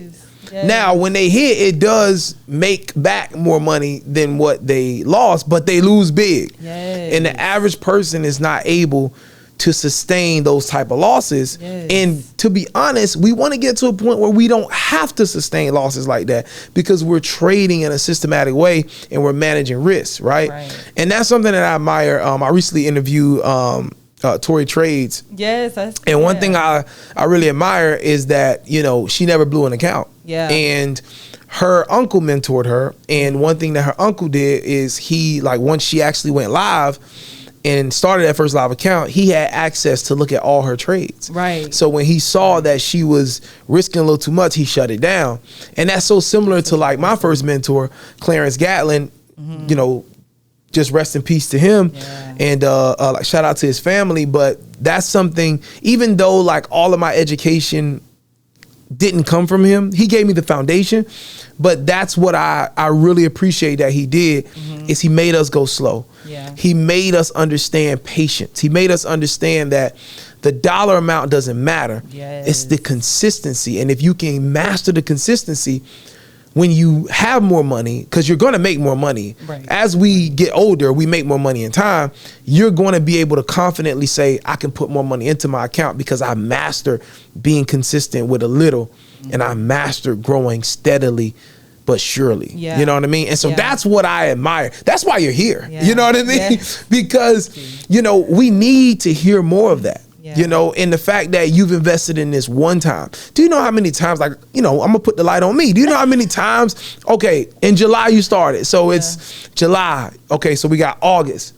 Yes.
Now, when they hit, it does make back more money than what they lost, but they lose big.
Yes.
And the average person is not able to sustain those type of losses.
Yes.
And to be honest, we want to get to a point where we don't have to sustain losses like that because we're trading in a systematic way and we're managing risks, right? And that's something that I admire. I recently interviewed Tori Trades.
Yes.
And one thing I really admire is that, you know, she never blew an account.
Yeah.
And her uncle mentored her. And one thing that her uncle did is he, like, once she actually went live and started that first live account, he had access to look at all her trades.
Right.
So when he saw that she was risking a little too much, he shut it down. And that's so similar to, like, my first mentor, Clarence Gatlin, you know, just rest in peace to him.
Yeah.
And like, shout out to his family. But that's something, even though like all of my education didn't come from him, he gave me the foundation. But that's what I really appreciate that he did, is he made us go slow.
Yeah.
He made us understand patience. He made us understand that the dollar amount doesn't matter.
Yes.
It's the consistency. And if you can master the consistency, when you have more money, because you're going to make more money.
Right.
As we get older, we make more money in time. You're going to be able to confidently say, I can put more money into my account because I mastered being consistent with a little, and I mastered growing steadily but surely.
Yeah.
You know what I mean? And so that's what I admire. That's why you're here.
Yeah.
You know what I mean?
Yeah.
Because, you know, we need to hear more of that.
Yeah.
You know, and the fact that you've invested in this one time. Do you know how many times, like, you know, I'm gonna put the light on me. Do you know how many times, okay, in July you started. So it's July. Okay, so we got August.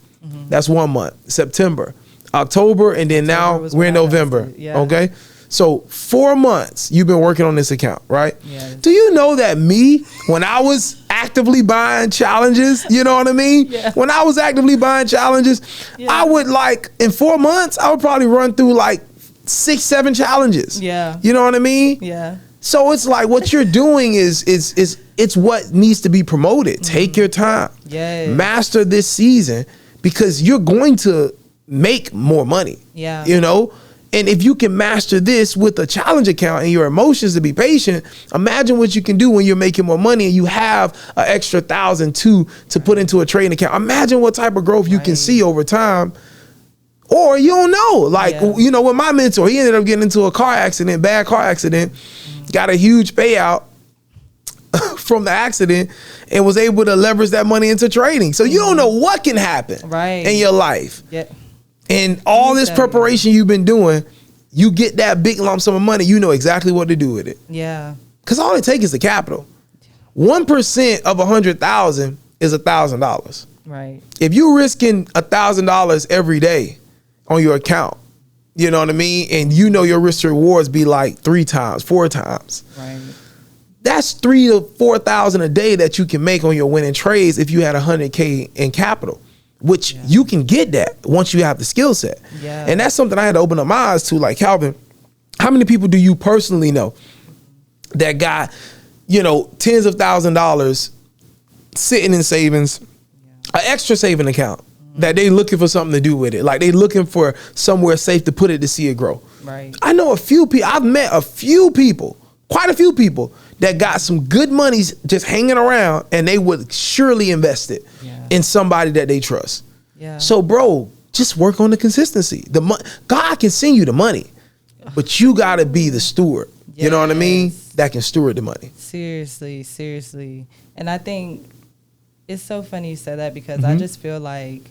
That's 1 month. September, October, and then now we're in November.
Yeah.
Okay. So 4 months you've been working on this account, right?
Yes.
Do you know that me, when I was actively buying challenges, you know what I mean?
Yeah.
When I was actively buying challenges, I would, like, in 4 months, I would probably run through like 6-7 challenges.
Yeah.
You know what I mean?
Yeah.
So it's like what you're doing is it's what needs to be promoted. Take your time.
Yes.
Master this season because you're going to make more money.
Yeah.
You know? And if you can master this with a challenge account and your emotions to be patient, imagine what you can do when you're making more money and you have an extra $1,000 to put into a trading account. Imagine what type of growth you can see over time. Or you don't know. Like, you know, with my mentor, he ended up getting into a bad car accident, got a huge payout from the accident, and was able to leverage that money into trading. So you don't know what can happen in your life.
Yeah.
And all this preparation you've been doing, you get that big lump sum of money, you know exactly what to do with it.
Yeah.
Because all it takes is the capital. 1% of 100,000 is $1,000.
Right.
If you're risking $1,000 every day on your account, You know what I mean? And you know your risk to rewards be like 3 times, 4 times.
Right.
That's 3,000 to 4,000 a day that you can make on your winning trades if you had 100K in capital, which you can get that once you have the skill set.
Yeah.
And that's something I had to open up my eyes to. Like, Calvin, how many people do you personally know that got, you know, tens of $1,000s sitting in savings, an extra saving account that they looking for something to do with it? Like, they looking for somewhere safe to put it to see it grow.
Right.
I know a few people, I've met a few people, quite a few people that got some good monies just hanging around, and they would surely invest it in somebody that they trust.
Yeah.
So, bro, just work on the consistency. God can send you the money, but you got to be the steward. You know what I mean? That can steward the money.
Seriously, seriously. And I think it's so funny you said that, because I just feel like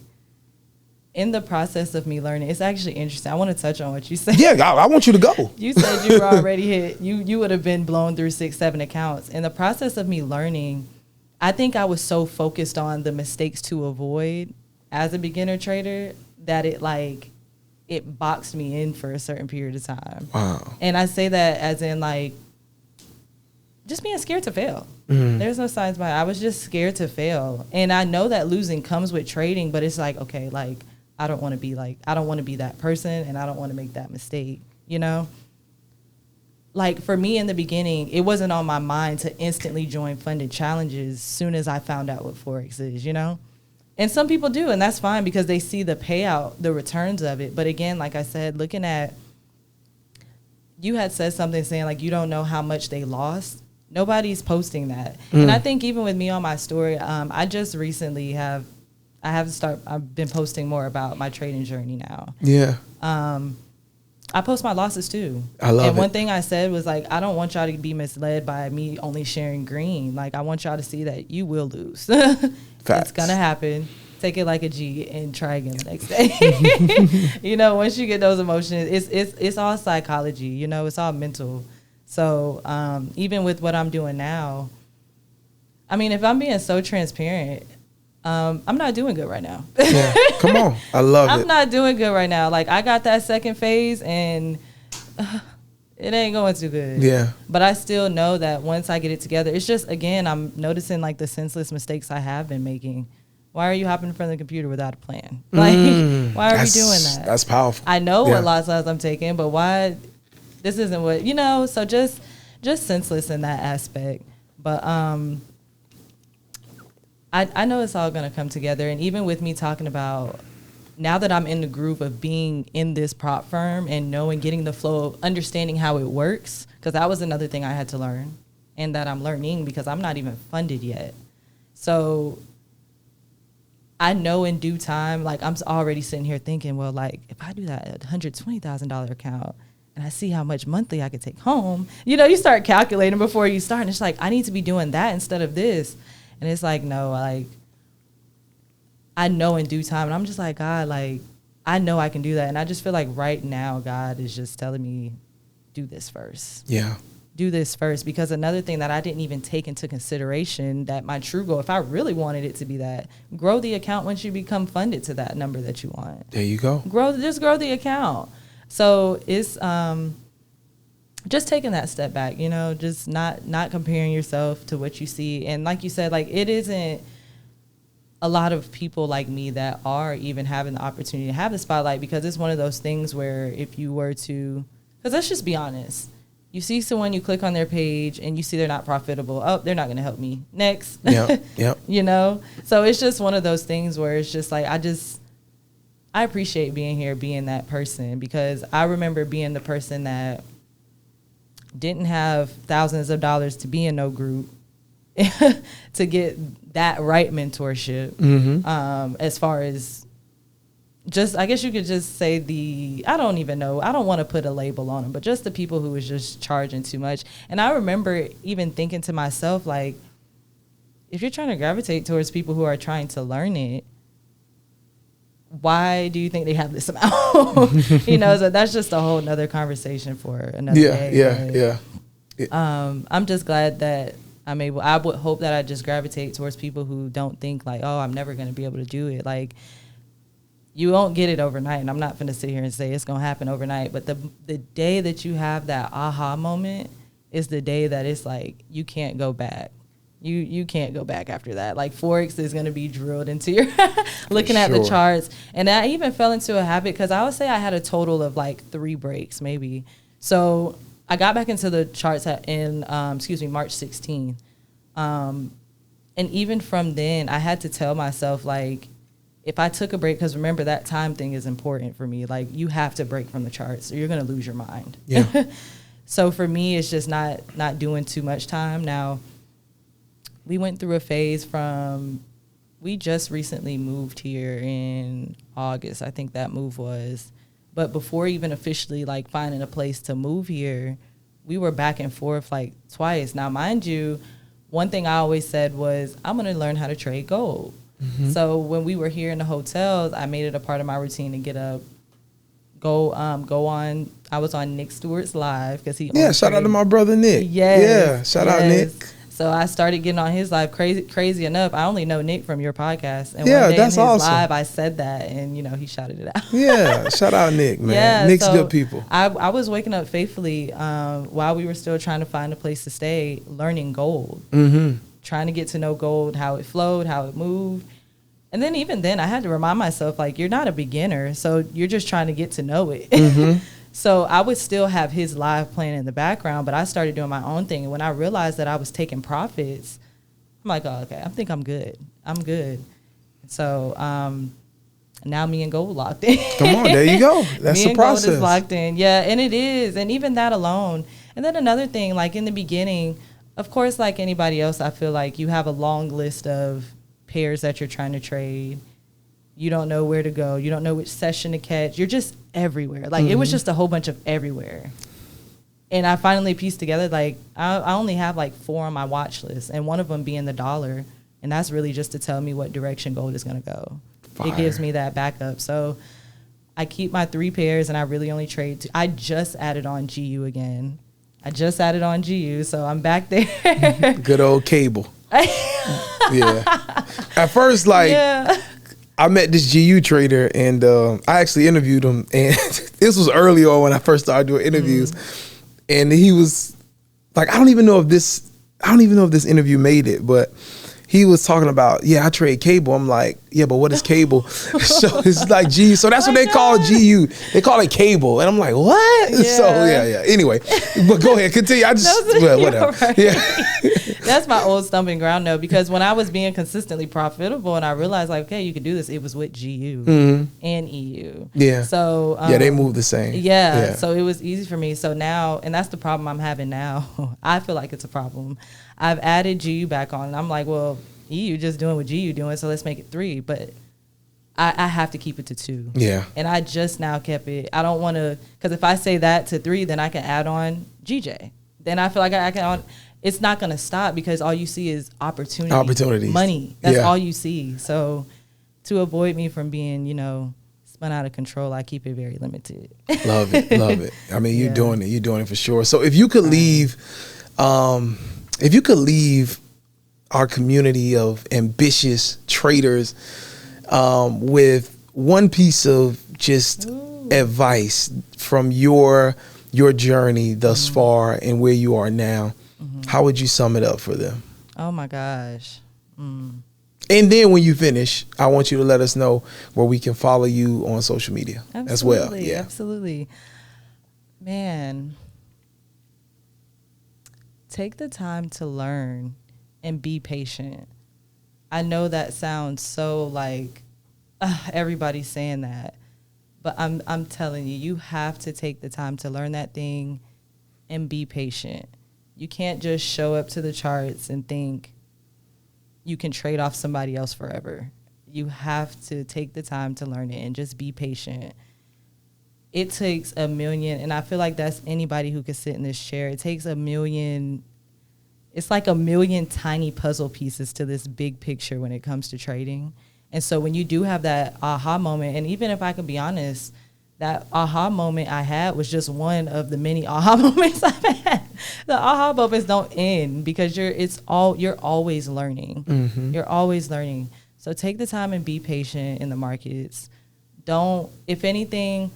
in the process of me learning, it's actually interesting. I want to touch on what you said.
Yeah, I want you to go.
You said you were already hit. You would have been blown through 6, 7 accounts. In the process of me learning, I think I was so focused on the mistakes to avoid as a beginner trader that it boxed me in for a certain period of time.
Wow.
And I say that as in like just being scared to fail. There's no science behind it. I was just scared to fail. And I know that losing comes with trading, but it's like, okay, like I don't want to be that person, and I don't want to make that mistake, you know? Like for me in the beginning, it wasn't on my mind to instantly join funded challenges as soon as I found out what Forex is, you know? And some people do, and that's fine because they see the payout, the returns of it. But again, like I said, looking at, you had said something saying like you don't know how much they lost. Nobody's posting that. And I think even with me on my story, I just recently I've been posting more about my trading journey now.
Yeah.
I post my losses too.
I love it.
And one thing I said was like, I don't want y'all to be misled by me only sharing green. Like I want y'all to see that you will lose. It's gonna happen. Take it like a G and try again the next day. You know, once you get those emotions, it's all psychology. You know, it's all mental. So even with what I'm doing now, I mean, if I'm being so transparent, I'm not doing good right now.
Yeah. Come on. I love it.
I'm not doing good right now. Like I got that second phase and it ain't going too good.
Yeah.
But I still know that once I get it together, it's just, again, I'm noticing like the senseless mistakes I have been making. Why are you hopping in front of the computer without a plan? Like, why are we doing that?
That's powerful.
I know what lots I'm taking, but why? This isn't what, you know, so just senseless in that aspect. But I know it's all going to come together. And even with me talking about, now that I'm in the groove of being in this prop firm and getting the flow of understanding how it works, because that was another thing I had to learn and that I'm learning because I'm not even funded yet. So I know in due time, like I'm already sitting here thinking, well, like if I do that $120,000 account and I see how much monthly I could take home, you know, you start calculating before you start. And it's like, I need to be doing that instead of this. And it's like, no, like I know in due time. And I'm just like, God, like I know I can do that. And I just feel like right now, God is just telling me, do this first.
Yeah.
Do this first. Because another thing that I didn't even take into consideration, that my true goal, if I really wanted it to be that, grow the account once you become funded to that number that you want.
There you go.
Just grow the account. So it's just taking that step back, you know, just not comparing yourself to what you see. And like you said, like it isn't a lot of people like me that are even having the opportunity to have the spotlight, because it's one of those things where if you were to, because let's just be honest, you see someone, you click on their page and you see they're not profitable. Oh, they're not going to help me. Next.
Yep.
You know? So it's just one of those things where it's just like, I appreciate being here, being that person, because I remember being the person that didn't have thousands of dollars to be in no group to get that right mentorship. As far as just, I guess you could just say I don't even know. I don't want to put a label on them, but just the people who was just charging too much. And I remember even thinking to myself, like, if you're trying to gravitate towards people who are trying to learn it, why do you think they have this amount? You know, so that's just a whole nother conversation for another day. I'm just glad that I would hope that I just gravitate towards people who don't think like, oh, I'm never going to be able to do it. Like, You won't get it overnight, and I'm not going to sit here and say it's going to happen overnight, but the day that you have that aha moment is the day that it's like you can't go back. You can't go back after that. Like Forex is going to be drilled into your looking at the charts. And I even fell into a habit because I would say I had a total of like 3 breaks maybe. So I got back into the charts in March 16th. And even from then, I had to tell myself, like, if I took a break, because remember, that time thing is important for me. Like, you have to break from the charts or you're going to lose your mind.
Yeah.
So for me, it's just not doing too much time. Now, we went through a phase we just recently moved here in August. I think that move was. But before even officially, like, finding a place to move here, we were back and forth, like, twice. Now, mind you, one thing I always said was, I'm going to learn how to trade gold. Mm-hmm. So when we were here in the hotels, I made it a part of my routine to get up, go on. I was on Nick Stewart's live because he.
Yeah, shout out to my brother Nick.
Yes,
yeah, shout out Nick.
So I started getting on his live. Crazy enough, I only know Nick from your podcast. And
yeah,
one day
that's
in his
awesome.
live, I said that, and he shouted it out.
Yeah, shout out Nick, man.
Yeah,
Nick's
so
good people.
I was waking up faithfully while we were still trying to find a place to stay, learning gold, trying to get to know gold, how it flowed, how it moved. And then even then, I had to remind myself, like, you're not a beginner, so you're just trying to get to know it. So I would still have his live playing in the background, but I started doing my own thing. And when I realized that I was taking profits, I'm like, oh, okay, I think I'm good. So now me and gold locked in.
Come on, there you go. That's the process.
Gold is locked in. Yeah, and it is. And even that alone. And then another thing, like in the beginning, of course, like anybody else, I feel like you have a long list of pairs that you're trying to trade. You don't know where to go. You don't know which session to catch. You're just everywhere. Like it was just a whole bunch of everywhere. And I finally pieced together, like I only have like 4 on my watch list, and one of them being the dollar. And that's really just to tell me what direction gold is going to go. Fire. It gives me that backup. So I keep my 3 pairs, and I really only trade 2. I just added on GU again. So I'm back there.
Good old cable. Yeah. At first, like, I met this GU trader, and I actually interviewed him. And this was early on when I first started doing interviews. And he was like, I don't even know if this interview made it, but he was talking about, I trade cable. I'm like, yeah, but what is cable? So it's like GU. So that's what they call GU. They call it cable. And I'm like, what? Yeah. So yeah. Anyway, but go ahead, continue. I just, whatever.
Right.
Yeah.
That's my old stumping ground though, because when I was being consistently profitable and I realized like, okay, you could do this, it was with GU and EU. Yeah. So
they move the same.
Yeah. So it was easy for me. So now, and that's the problem I'm having now. I feel like it's a problem. I've added GU back on, and I'm like, well, EU just doing what GU doing, so let's make it 3. But I have to keep it to 2.
Yeah.
And I just now kept it. I don't want to, because if I say that to 3, then I can add on GJ. Then I feel like I can. It's not going to stop because all you see is opportunities, money. That's all you see. So to avoid me from being, spun out of control, I keep it very limited.
Love it. I mean, you're doing it for sure. So if you could leave, our community of ambitious traders with one piece of just advice from your journey thus far and where you are now, how would you sum it up for them?
Oh my gosh.
And then when you finish, I want you to let us know where we can follow you on social media as well. Yeah,
absolutely. Man, take the time to learn and be patient. I know that sounds so like everybody's saying that, but I'm telling you, you have to take the time to learn that thing and be patient. You can't just show up to the charts and think you can trade off somebody else forever. You have to take the time to learn it and just be patient. It takes a million, and I feel like that's anybody who could sit in this chair. It takes a million. It's like a million tiny puzzle pieces to this big picture when it comes to trading. And so when you do have that aha moment, and even if I could be honest, that aha moment I had was just one of the many aha moments I've had. The aha moments don't end because you're always learning. You're always learning. So take the time and be patient in the markets. if anything,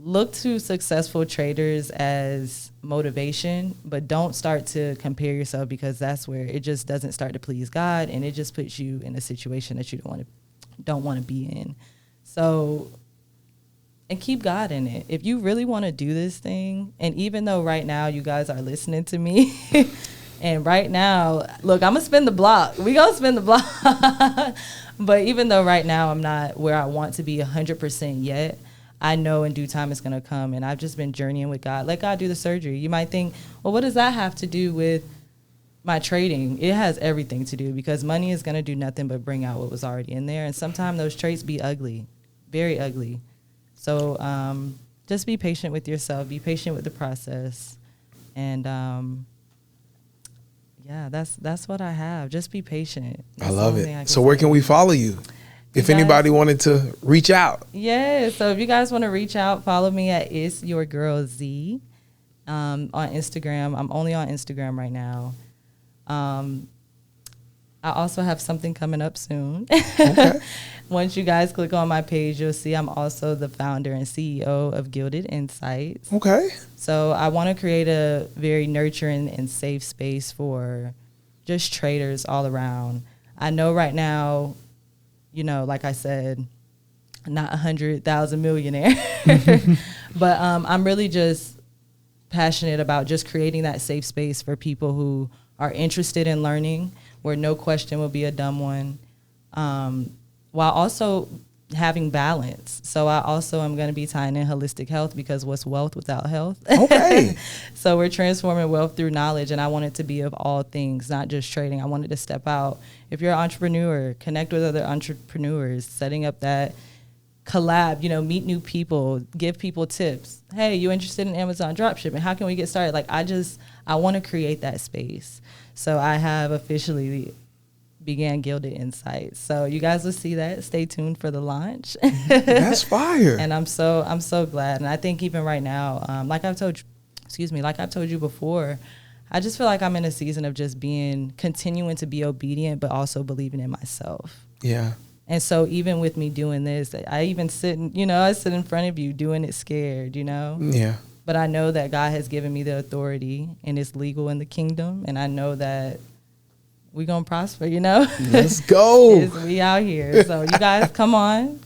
look to successful traders as motivation, but don't start to compare yourself, because that's where it just doesn't start to please God, and it just puts you in a situation that you don't want to be in. So, and keep God in it. If you really want to do this thing, and even though right now you guys are listening to me, and right now, look, I'm gonna spin the block. We gonna spin the block. But even though right now I'm not where I want to be 100% yet, I know in due time it's going to come, and I've just been journeying with God. Let God do the surgery. You might think, well, what does that have to do with my trading? It has everything to do, because money is going to do nothing but bring out what was already in there. And sometimes those traits be ugly, very ugly. So just be patient with yourself. Be patient with the process. And yeah, that's what I have. Just be patient. That's
I love it. So where can we follow you? If anybody wanted to reach out.
Yeah, so if you guys want to reach out, follow me at It's Your Girl Z on Instagram. I'm only on Instagram right now. I also have something coming up soon. Okay. Once you guys click on my page, you'll see I'm also the founder and CEO of Gilded Insights.
Okay.
So I want to create a very nurturing and safe space for just traders all around. I know right now, you know, like I said, not 100,000 millionaire, but I'm really just passionate about just creating that safe space for people who are interested in learning, where no question will be a dumb one, while also having balance. So I also am going to be tying in holistic health, because what's wealth without health?
Okay.
So we're transforming wealth through knowledge, and I want it to be of all things, not just trading. I wanted to step out. If you're an entrepreneur, connect with other entrepreneurs, setting up that collab, you know, meet new people, give people tips. Hey, you interested in Amazon dropshipping? How can we get started? Like, I want to create that space. So I have officially began Gilded Insights. So you guys will see that. Stay tuned for the launch.
That's fire.
And I'm so glad. And I think even right now, like I've told you before, I just feel like I'm in a season of just continuing to be obedient, but also believing in myself.
Yeah.
And so even with me doing this, I even sit in front of you doing it scared, you know?
Yeah.
But I know that God has given me the authority, and it's legal in the kingdom. And I know that we're going to prosper, you know?
Let's go.
We out here. So you guys, come on.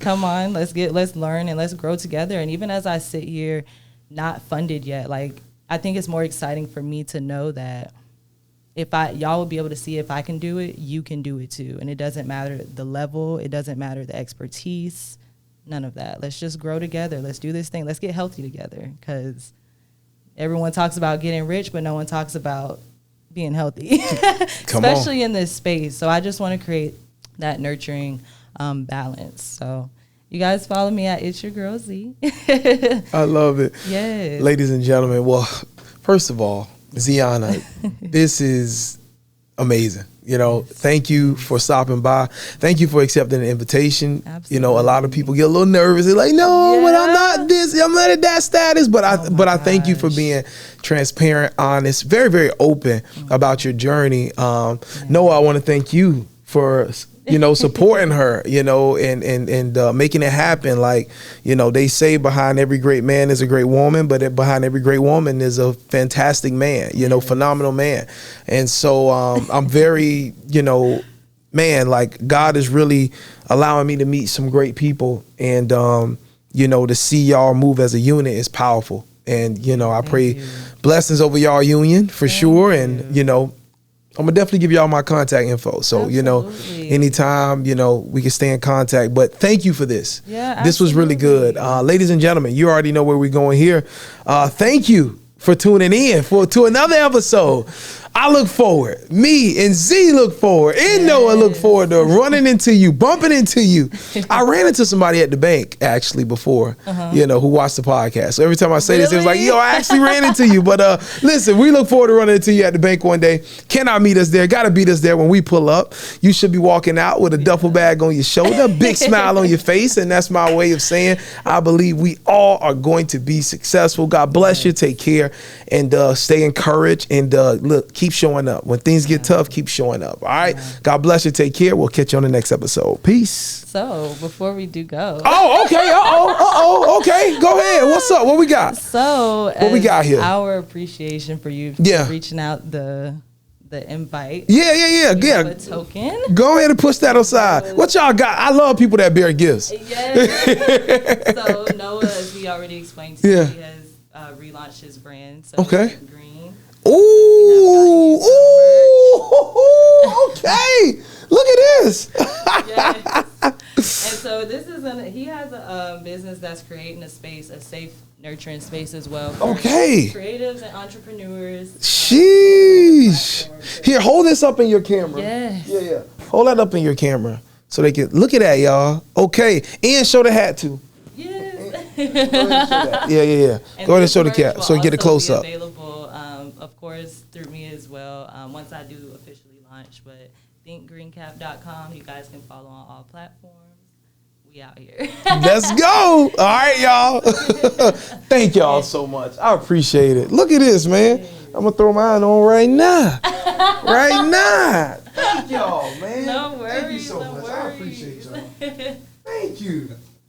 Let's learn and let's grow together. And even as I sit here, not funded yet, like, I think it's more exciting for me to know that y'all will be able to see if I can do it, you can do it too. And it doesn't matter the level. It doesn't matter the expertise. None of that. Let's just grow together. Let's do this thing. Let's get healthy together, because everyone talks about getting rich, but no one talks about being healthy, especially in this space. So I just want to create that nurturing balance. So you guys follow me at It's Your Girl Z.
I love it.
Yes.
Ladies and gentlemen, well, first of all, Ziana, this is amazing. You know, thank you for stopping by. Thank you for accepting the invitation.
Absolutely.
You know, a lot of people get a little nervous. They're like, no, but I'm not this. I'm not at that status. But I thank you for being transparent, honest, very, very open about your journey. Noah, I want to thank you for, you know, supporting her, you know, and making it happen. Like, you know, they say behind every great man is a great woman, but behind every great woman is a fantastic man, you know, phenomenal man. And so I'm very, you know, man, like, God is really allowing me to meet some great people, and, you know, to see y'all move as a unit is powerful. And, you know, I pray blessings over y'all union for sure. And, you know, I'm gonna definitely give y'all my contact info. So, you know, anytime, you know, we can stay in contact. But thank you for this.
Yeah,
this was really good. Ladies and gentlemen, you already know where we're going here. Thank you for tuning in to another episode. I look forward, me and Z look forward, and Noah look forward to running into you, bumping into you. I ran into somebody at the bank actually before, you know, who watched the podcast. So every time I say this, it was like, yo, I actually ran into you. But listen, we look forward to running into you at the bank one day. Cannot meet us there. Got to beat us there when we pull up. You should be walking out with a duffel bag on your shoulder, big smile on your face. And that's my way of saying I believe we all are going to be successful. God bless you. Take care and stay encouraged. And look, keep keep showing up. When things get tough, keep showing up. All right. God bless you. Take care. We'll catch you on the next episode. Peace.
So before we do go.
Oh, okay. Okay. Go ahead. What's up? What we got?
So
what we got here?
Our appreciation for you reaching out the invite.
Yeah.
A token.
Go ahead and push that aside. What y'all got? I love people that bear gifts.
Yes. So Noah, as he already explained to you, he has relaunched his brand. So
okay.
Green.
Ooh. Okay. Look at this.
Yes. And so this is he has a business that's creating a space, a safe, nurturing space as well. For creatives and entrepreneurs.
Sheesh. Here, hold this up in your camera.
Yes.
Yeah. Hold that up in your camera so they can look at that, y'all. Okay. And show the hat too.
Yes.
Yeah. Go ahead and show the cap so you get a close up.
Available, of course, through me as well. Once I do officially launch, but thinkgreencap.com. You guys can follow on all platforms. We out here.
Let's go. All right, y'all. Thank y'all so much. I appreciate it. Look at this, man. I'm going to throw mine on right now. Thank y'all, man.
No worries.
Thank you so much. I appreciate y'all. Thank you.